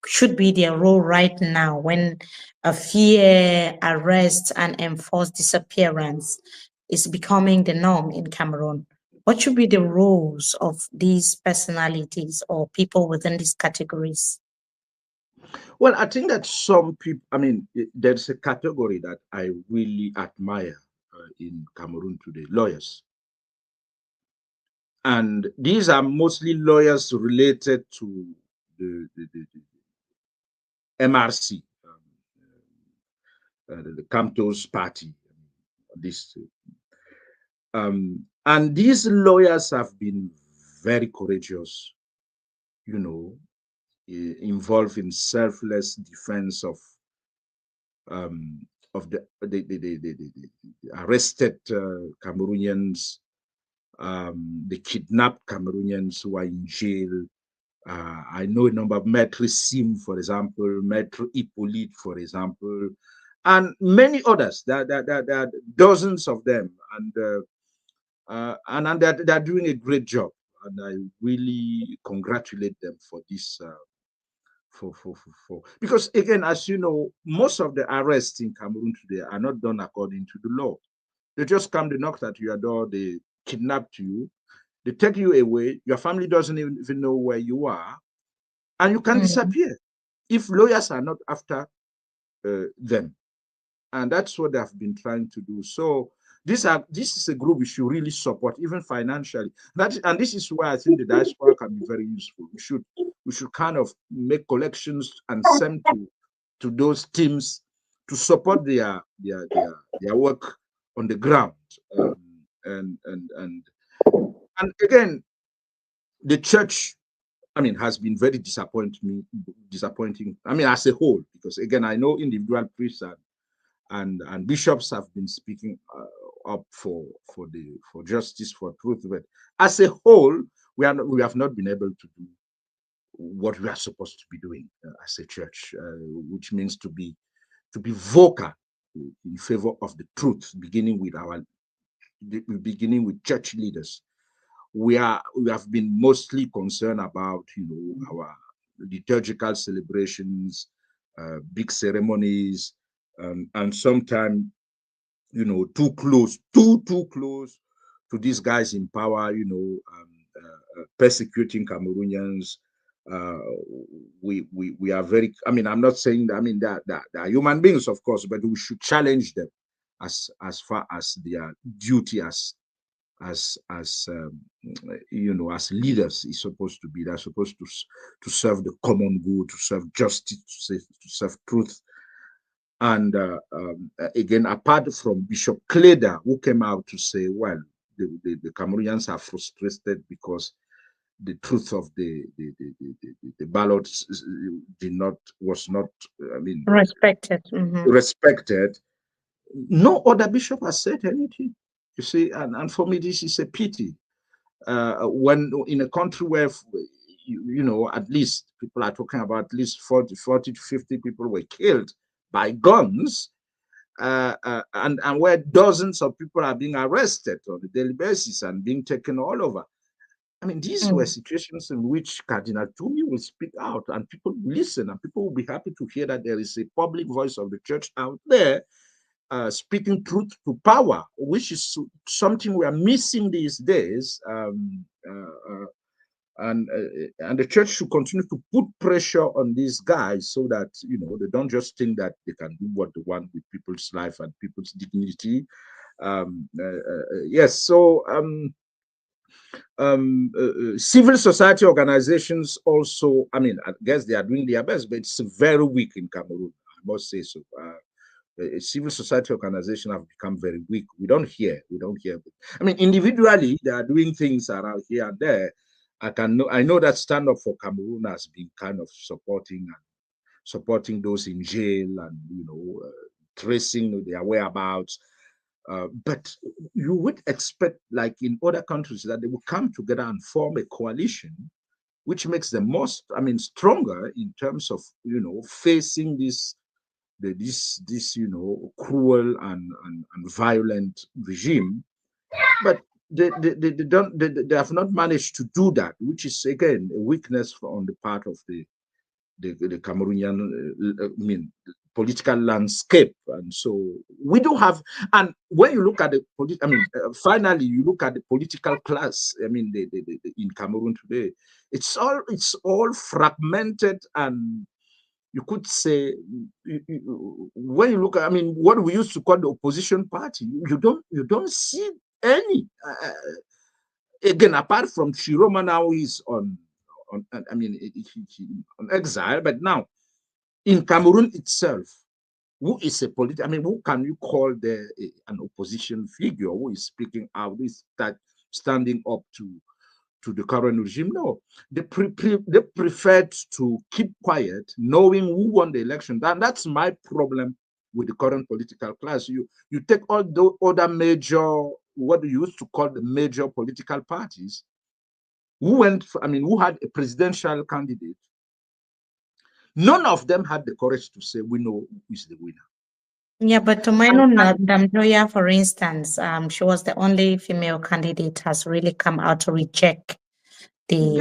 should be their role right now when a fear, arrest, and enforced disappearance is becoming the norm in Cameroon? What should be the roles of these personalities or people within these categories? Well, I think that some people, there's a category that I really admire in Cameroon today, lawyers. And these are mostly lawyers related to the MRC, the Camptos party. And these lawyers have been very courageous, involved in selfless defense of the arrested Cameroonians, the kidnapped Cameroonians who are in jail. I know a number of Maître Sim, for example, Maître Hippolyte, for example, and many others. There are dozens of them, and they're doing a great job. And I really congratulate them for this. Because again, as you know, most of the arrests in Cameroon today are not done according to the law. They just come, they knock at your door, they kidnap you, they take you away. Your family doesn't even know where you are, and you can disappear if lawyers are not after them. And that's what they have been trying to do. So this is a group we should really support, even financially. And this is why I think the diaspora can be very useful. We should kind of make collections and send to those teams to support their work on the ground. And again, the church, has been very disappointing. As a whole, because again, I know individual priests and bishops have been speaking up for justice, for truth, but as a whole, we have not been able to do what we are supposed to be doing as a church, which means to be vocal in favor of the truth, beginning with church leaders. We have been mostly concerned about our liturgical celebrations, big ceremonies, and sometimes too close to these guys in power, persecuting Cameroonians. We are very, I'm not saying that, they are human beings, of course, but we should challenge them as far as their duty as leaders is supposed to be. They're supposed to serve the common good, to serve justice, to serve truth. And again, apart from Bishop Kleda, who came out to say, well, the Cameroonians are frustrated because the truth of the ballots was not, I mean, respected. respected. No other bishop has said anything. You see, and for me, this is a pity. When in a country where, you know, at least people are talking about at least 40 to 50 people were killed by guns, and where dozens of people are being arrested on a daily basis and being taken all over. I mean, these were situations in which Cardinal Tumi will speak out and people will listen, and people will be happy to hear that there is a public voice of the church out there speaking truth to power, which is something we are missing these days. And the church should continue to put pressure on these guys so that, you know, they don't just think that they can do what they want with people's life and people's dignity. Yes, so civil society organizations also, I mean, I guess they are doing their best, but it's very weak in Cameroon, I must say so. Civil society organizations have become very weak. We don't hear. I mean, individually, they are doing things around here and there. I know that Stand Up for Cameroon has been kind of supporting those in jail and, you know, tracing their whereabouts. But you would expect, like in other countries, that they will come together and form a coalition, which makes them stronger in terms of, you know, facing this you know, cruel and violent regime. But they have not managed to do that, which is again a weakness on the part of the Cameroonian political landscape. And so we do have, and when you look at the finally you look at the political class, in Cameroon today, it's all fragmented, and you could say, when you look at, what we used to call the opposition party, you don't see any. Again, apart from Tchiroma, now is on exile. But now, in Cameroon itself, who is a who can you call an opposition figure who is speaking out, who is standing up to the current regime? No, they preferred to keep quiet, knowing who won the election. That's my problem with the current political class. You take all the other major, what you used to call the major political parties, who had a presidential candidate. None of them had the courage to say, we know who is the winner. Yeah, but to my own, Damjoya, for instance, she was the only female candidate has really come out to reject the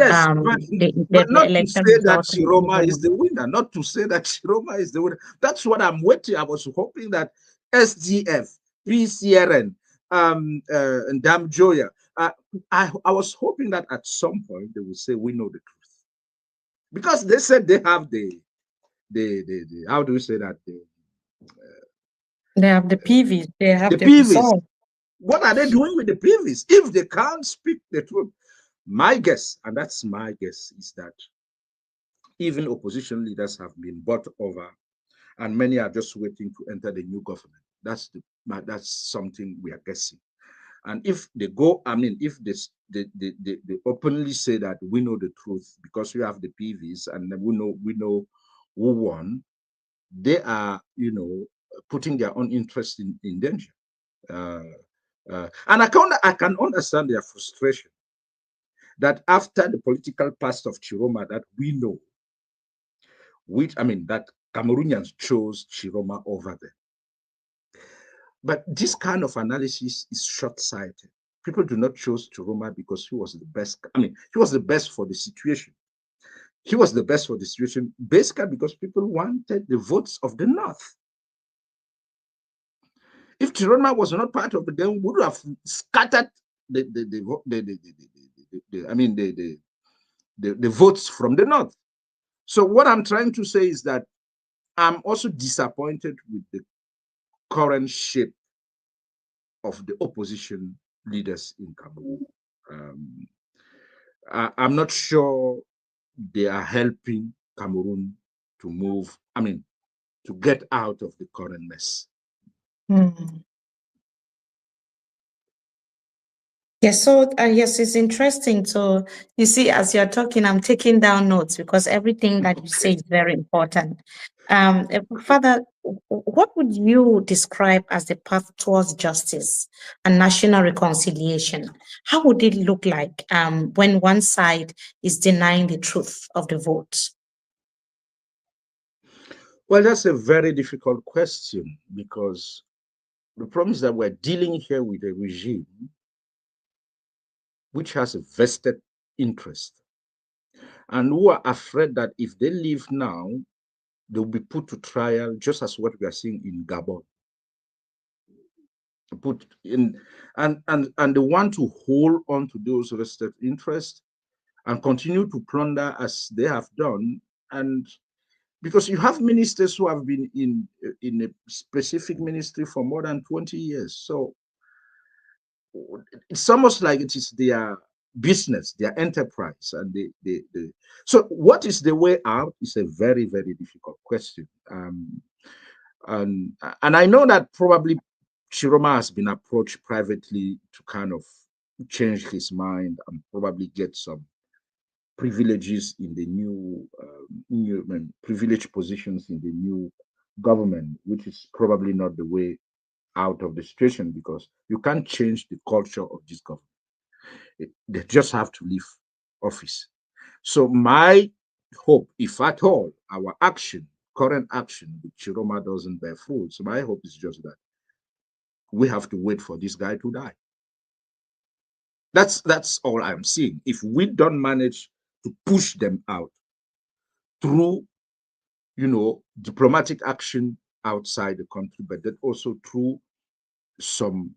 not to election say that result. Tchiroma is the winner. Not to say that Tchiroma is the winner. That's what I'm waiting. I was hoping that SDF, PCRN, and Damjoya, I was hoping that at some point they would say, we know the truth, because they said they have the how do we say that, they have the PVs, they have the PVs. result. What are they doing with the PVs if they can't speak the truth? My guess, and that's my guess, is that even opposition leaders have been bought over, and many are just waiting to enter the new government. That's something we are guessing. And if they go, if they openly say that we know the truth because we have the PVs and we know who won, they are, putting their own interest in danger. And I can understand their frustration that after the political past of Tchiroma that we know, that Cameroonians chose Tchiroma over them. But this kind of analysis is short-sighted. People do not choose Tchiroma because he was the best. He was the best for the situation. He was the best for the situation, basically because people wanted the votes of the North. If Tchiroma was not part of the game, we would have scattered the votes from the North. So what I'm trying to say is that I'm also disappointed with the current shape of the opposition leaders in Cameroon. I'm not sure they are helping Cameroon to move, to get out of the current mess. Yes, so yes, it's interesting. So you see, as you're talking, I'm taking down notes because everything that you say is very important. Father, what would you describe as the path towards justice and national reconciliation? How would it look like when one side is denying the truth of the vote? Well, that's a very difficult question because the problem is that we're dealing here with a regime which has a vested interest and who are afraid that if they leave now, they'll be put to trial, just as what we are seeing in Gabon. Put in and they want to hold on to those vested interests and continue to plunder as they have done. And because you have ministers who have been in a specific ministry for more than 20 years, so it's almost like it is their business, their enterprise, and they so what is the way out is a very, very difficult question. And I know that probably Tchiroma has been approached privately to kind of change his mind and probably get some privileges in the new privileged positions in the new government, which is probably not the way out of the situation because you can't change the culture of this government. They just have to leave office. So my hope, if at all, our current action with Chiroma doesn't bear fruit. So my hope is just that we have to wait for this guy to die. That's all I'm seeing. If we don't manage to push them out through, diplomatic action outside the country, but then also through some,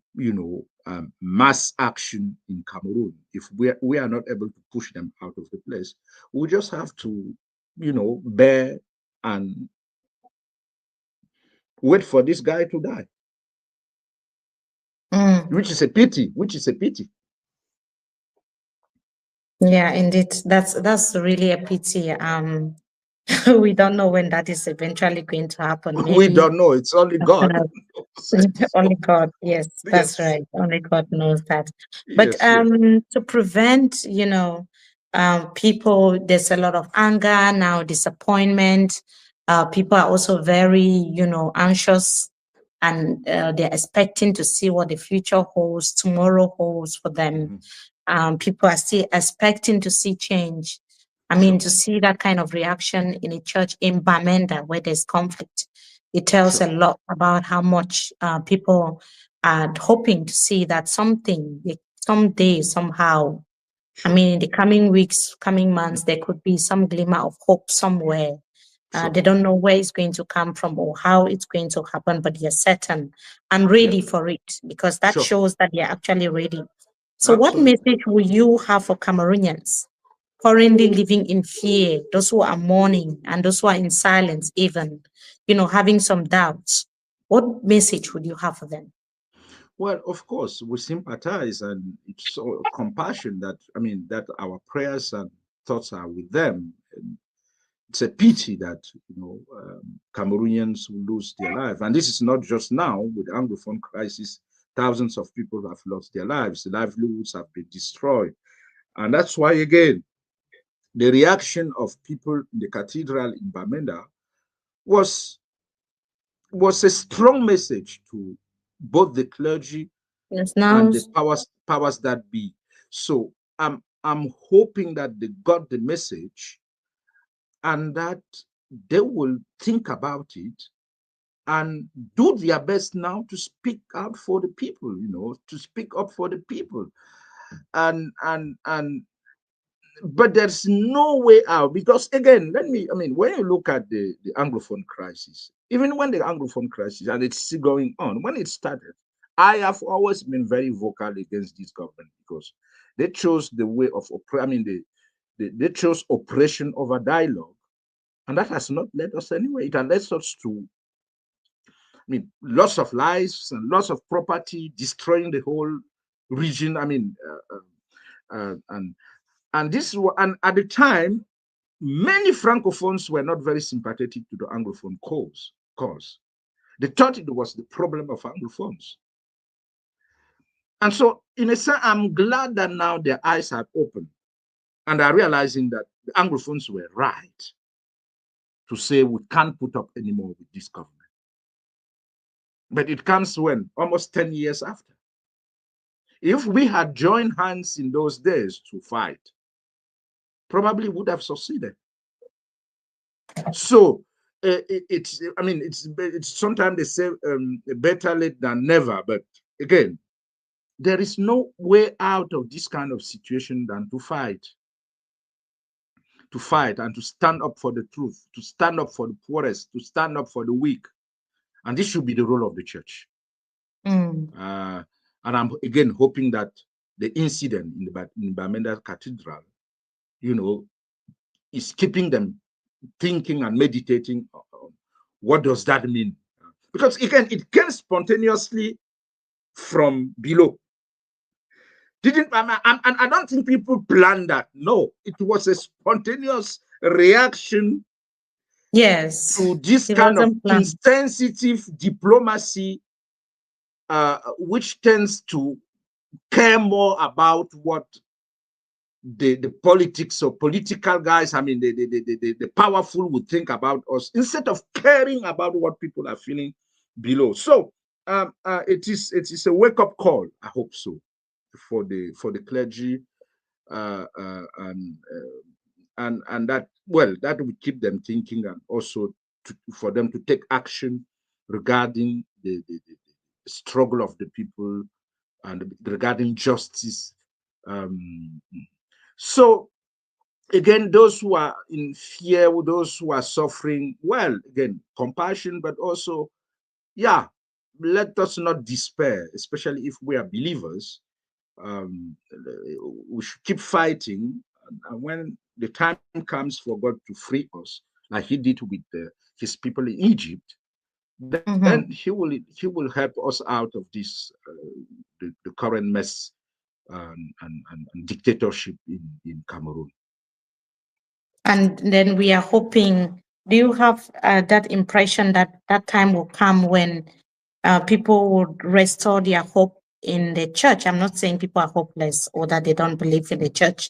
mass action in Cameroon. If we are not able to push them out of the place, we just have to, bear and wait for this guy to die, which is a pity. Yeah, indeed. That's really a pity. We don't know when that is eventually going to happen. We Maybe don't know. It's only God. only God. Yes, that's Yes. right. Only God knows that. But Yes. Yes. to prevent, people, there's a lot of anger now, disappointment. People are also very, anxious, and they're expecting to see what the future holds, tomorrow holds for them. People are still expecting to see change. I mean, to see that kind of reaction in a church in Bamenda where there's conflict, it tells a lot about how much people are hoping to see that something, someday, somehow, I mean, in the coming weeks, coming months, there could be some glimmer of hope somewhere. They don't know where it's going to come from or how it's going to happen, but they're certain and ready for it because that shows that they're actually ready. So, what message will you have for Cameroonians currently living in fear, those who are mourning and those who are in silence, even, having some doubts? What message would you have for them? Well, of course, we sympathize and it's so compassion that our prayers and thoughts are with them. And it's a pity that Cameroonians will lose their life, and this is not just now with the Anglophone crisis. Thousands of people have lost their lives. The livelihoods have been destroyed, and that's why again the reaction of people in the cathedral in Bamenda was a strong message to both the clergy and the powers that be. So I'm hoping that they got the message and that they will think about it and do their best now to speak out for the people, to speak up for the people. And but there's no way out because again, when you look at the Anglophone crisis, even when the Anglophone crisis and it's still going on, when it started, I have always been very vocal against this government because they chose the way of they chose oppression over dialogue, and that has not led us anywhere. It has led us to lots of lives and lots of property, destroying the whole region. And this and at the time, many Francophones were not very sympathetic to the Anglophone cause. They thought it was the problem of Anglophones. And so, in a sense, I'm glad that now their eyes have opened and are realizing that the Anglophones were right to say we can't put up anymore with this government. But it comes when? Almost 10 years after. If we had joined hands in those days to fight, probably would have succeeded. So it's sometimes they say better late than never. But again, there is no way out of this kind of situation than to fight and to stand up for the truth, to stand up for the poorest, to stand up for the weak. And this should be the role of the church. And I'm again hoping that the incident in Bamenda Cathedral, is keeping them thinking and meditating on what does that mean? Because again, it came spontaneously from below. I don't think people planned that. No, it was a spontaneous reaction. Yes, to this kind of insensitive diplomacy, which tends to care more about what the politics or political guys, the powerful would think about us instead of caring about what people are feeling below. So it is a wake-up call, I hope so, for the clergy, and that, well, that will keep them thinking, and also for them to take action regarding the struggle of the people and regarding justice. So again, those who are in fear, those who are suffering, well, again, compassion, but also, yeah, let us not despair, especially if we are believers. We should keep fighting, and when the time comes for God to free us, like He did with His people in Egypt, then He will help us out of this the current mess and dictatorship in Cameroon. And then we are hoping. Do you have that impression that that time will come when people would restore their hope in the church? I'm not saying people are hopeless or that they don't believe in the church,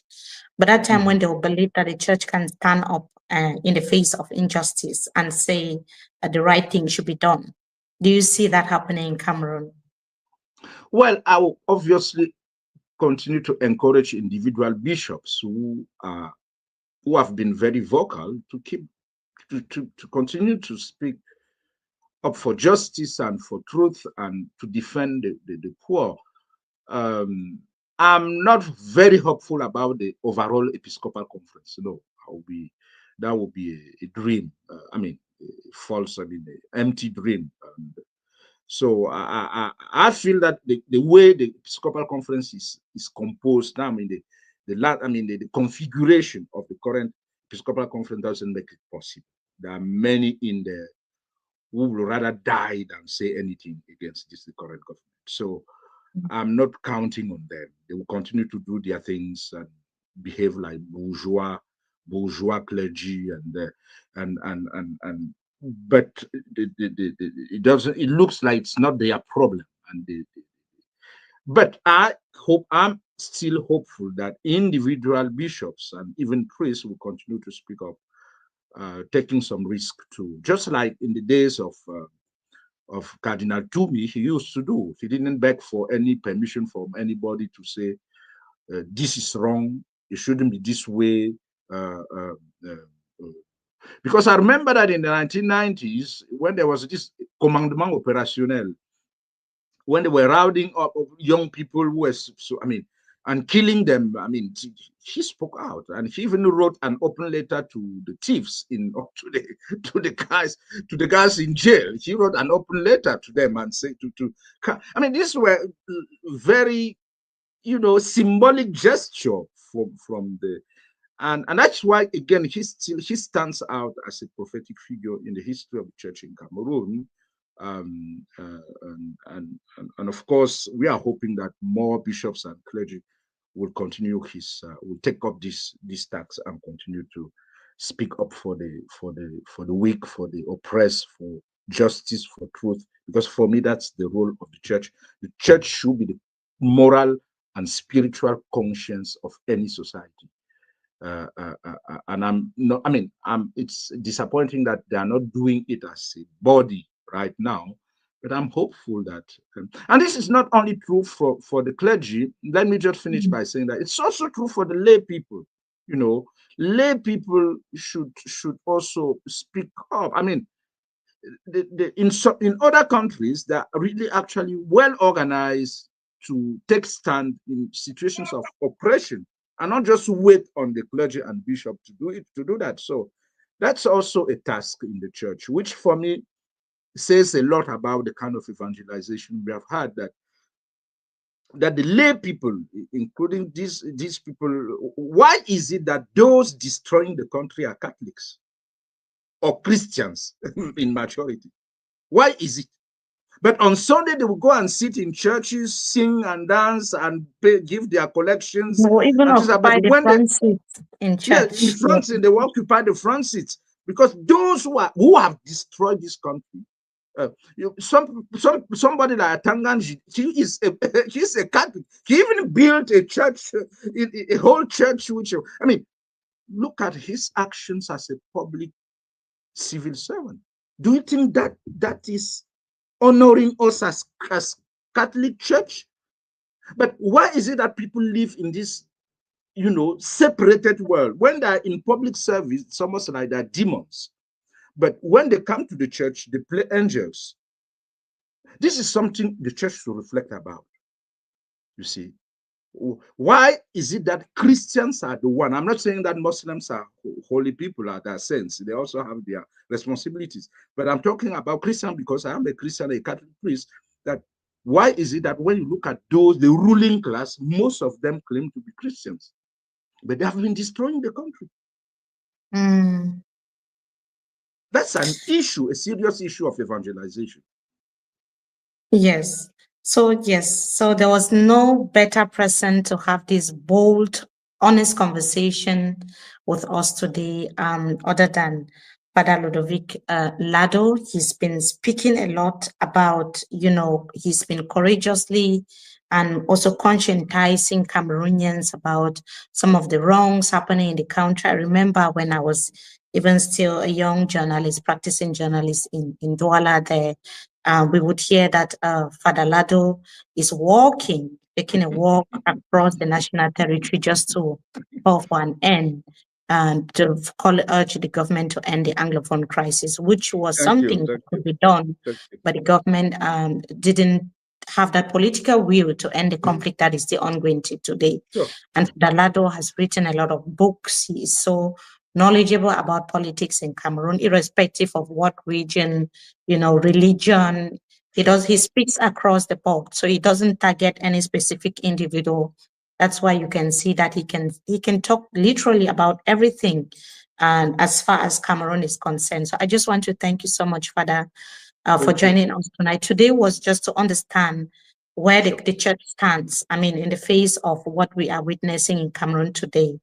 but that time when they will believe that the church can stand up in the face of injustice and say that the right thing should be done. Do you see that happening in Cameroon? Well, I will obviously continue to encourage individual bishops who have been very vocal to continue to speak up for justice and for truth and to defend the poor. I'm not very hopeful about the overall Episcopal Conference. No, that would be a dream. False. Empty dream. So I feel that the way the Episcopal Conference is composed now, the configuration of the current Episcopal Conference doesn't make it possible. There are many in there who will rather die than say anything against the current government. So I'm not counting on them. They will continue to do their things and behave like bourgeois clergy, but it doesn't. It looks like it's not their problem, but I'm still hopeful that individual bishops and even priests will continue to speak up, taking some risk too, just like in the days of Cardinal Toomey. He used to do. He didn't beg for any permission from anybody to say this is wrong. It shouldn't be this way. Because I remember that in the 1990s, when there was this commandement opérationnel, when they were rounding up young people who were, and killing them. He spoke out, and he even wrote an open letter to the thieves to the guys in jail. He wrote an open letter to them and said these were very, symbolic gesture from the. And that's why, again, he stands out as a prophetic figure in the history of the church in Cameroon. And of course, we are hoping that more bishops and clergy will continue will take up this task and continue to speak up for the weak, for the oppressed, for justice, for truth. Because for me, that's the role of the church. The church should be moral and spiritual conscience of any society. And it's disappointing that they are not doing it as a body right now, but I'm hopeful that, and this is not only true for the clergy. Let me just finish by saying that it's also true for the lay people. You know, lay people should also speak up. I mean, in other countries that are really actually well organized to take stand in situations of oppression, and not just wait on the clergy and bishop to do that. So that's also a task in the church, which for me says a lot about the kind of evangelization we have had, that the lay people, including these people, why is it that those destroying the country are Catholics or Christians in majority? Why is it? But on Sunday, they will go and sit in churches, sing and dance and give their collections. They will even occupy the front seats in church. Yeah, in the front seat, they will occupy the front seats, because those who have destroyed this country, somebody like Tanganji, he's a Catholic. He even built a church, a whole church. Which, I mean, look at his actions as a public civil servant. Do you think that is honoring us as Catholic Church? But why is it that people live in this, separated world? When they're in public service, it's almost like they're demons. But when they come to the church, they play angels. This is something the church should reflect about. You see, why is it that Christians are the one? I'm not saying that Muslims are holy people at that sense. They also have their responsibilities. But I'm talking about Christian because I am a Christian, a Catholic priest. That why is it that when you look at the ruling class, most of them claim to be Christians, but they have been destroying the country? That's an issue, a serious issue of evangelization. Yes. So there was no better person to have this bold, honest conversation with us today, other than Padre Ludovic Lado. He's been speaking a lot about, he's been courageously and also conscientizing Cameroonians about some of the wrongs happening in the country. I remember when I was even still a young journalist, practicing journalist in Douala there, we would hear that Father Lado is taking a walk across the national territory just to call for an end and to urge the government to end the Anglophone crisis, which was something that could be done, but the government didn't have that political will to end the conflict that is still ongoing till today. Sure. And Father Lado has written a lot of books. He is so knowledgeable about politics in Cameroon, irrespective of what region, religion. He speaks across the board, so he doesn't target any specific individual. That's why you can see that he can talk literally about everything, and as far as Cameroon is concerned. So I just want to thank you so much, Father, for joining us tonight. Today was just to understand where the church stands. I mean, in the face of what we are witnessing in Cameroon today.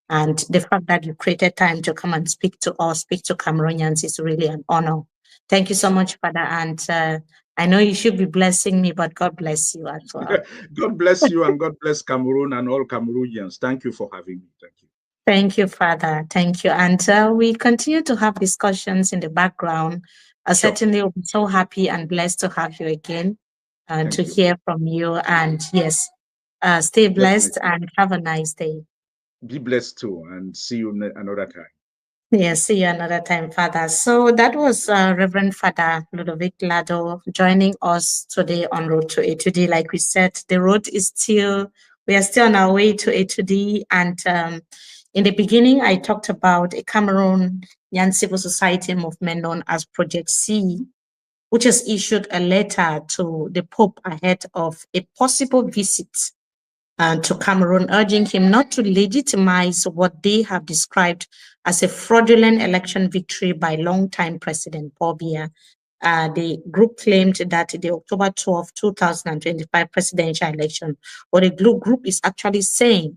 And the fact that you created time to come and speak to us, speak to Cameroonians, is really an honor. Thank you so much, Father. And I know you should be blessing me, but God bless you as well. God bless you, and God bless Cameroon and all Cameroonians. Thank you for having me. Thank you. Thank you, Father. Thank you. And we continue to have discussions in the background. Certainly, we'll be so happy and blessed to have you again and to hear from you. And yes, stay blessed and have a nice day. Be blessed too, and see you another time. Yes, see you another time, Father. So that was Reverend Father Ludovic Lado joining us today on Road to A2D. Like we said, the road is we are still on our way to A2D. And in the beginning, I talked about a Cameroonian civil society movement known as Project C, which has issued a letter to the Pope ahead of a possible visit to Cameroon, urging him not to legitimize what they have described as a fraudulent election victory by longtime President Paul Biya. The group claimed that the October 12, 2025 presidential election, or the group is actually saying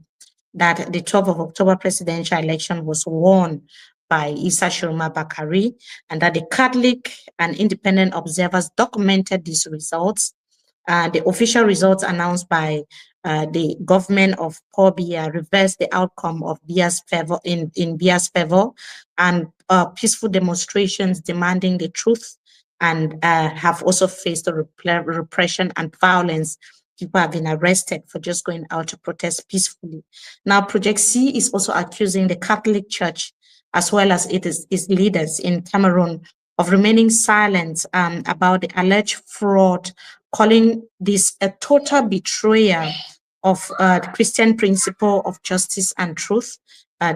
that the 12th of October presidential election was won by Issa Tchiroma and that the Catholic and independent observers documented these results, The official results announced by the government of Paul Biya reversed the outcome of Biya's favor in Biya's favor, and peaceful demonstrations demanding the truth, and have also faced the repression and violence. People have been arrested for just going out to protest peacefully. Now, Project C is also accusing the Catholic Church, as well as its leaders in Cameroon, of remaining silent about the alleged fraud, calling this a total betrayal of the Christian principle of justice and truth.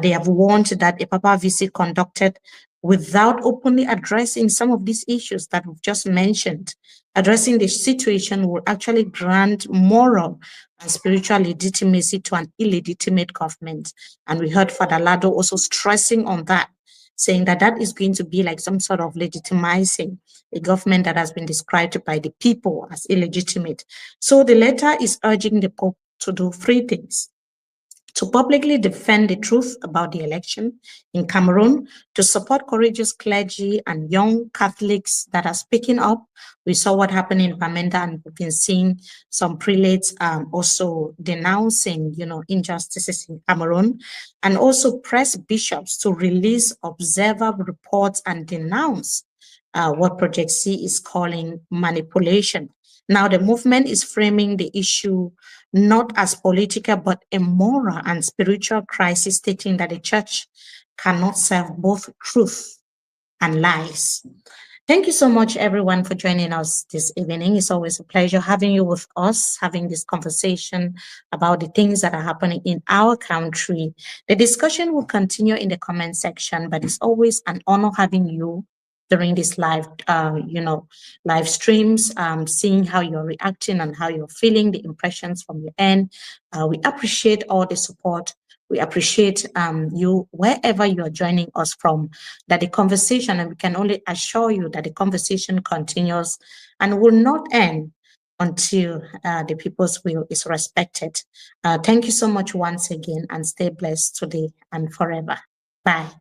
They have warned that a papal visit conducted without openly addressing some of these issues that we've just mentioned. Addressing the situation will actually grant moral and spiritual legitimacy to an illegitimate government. And we heard Father Lado also stressing on that, saying that that is going to be like some sort of legitimizing a government that has been described by the people as illegitimate. So the letter is urging the Pope to do three things: to publicly defend the truth about the election in Cameroon, to support courageous clergy and young Catholics that are speaking up. We saw what happened in Bamenda, and we've been seeing some prelates also denouncing, injustices in Cameroon, and also press bishops to release observer reports and denounce what Project C is calling manipulation. Now, the movement is framing the issue not as political, but a moral and spiritual crisis, stating that the church cannot serve both truth and lies. Thank you so much, everyone, for joining us this evening. It's always a pleasure having you with us, having this conversation about the things that are happening in our country. The discussion will continue in the comment section, but it's always an honor having you during this live streams, seeing how you're reacting and how you're feeling, the impressions from your end. We appreciate all the support. We appreciate you wherever you are joining us from, that the conversation, and we can only assure you that the conversation continues and will not end until the people's will is respected. Thank you so much once again, and stay blessed today and forever. Bye.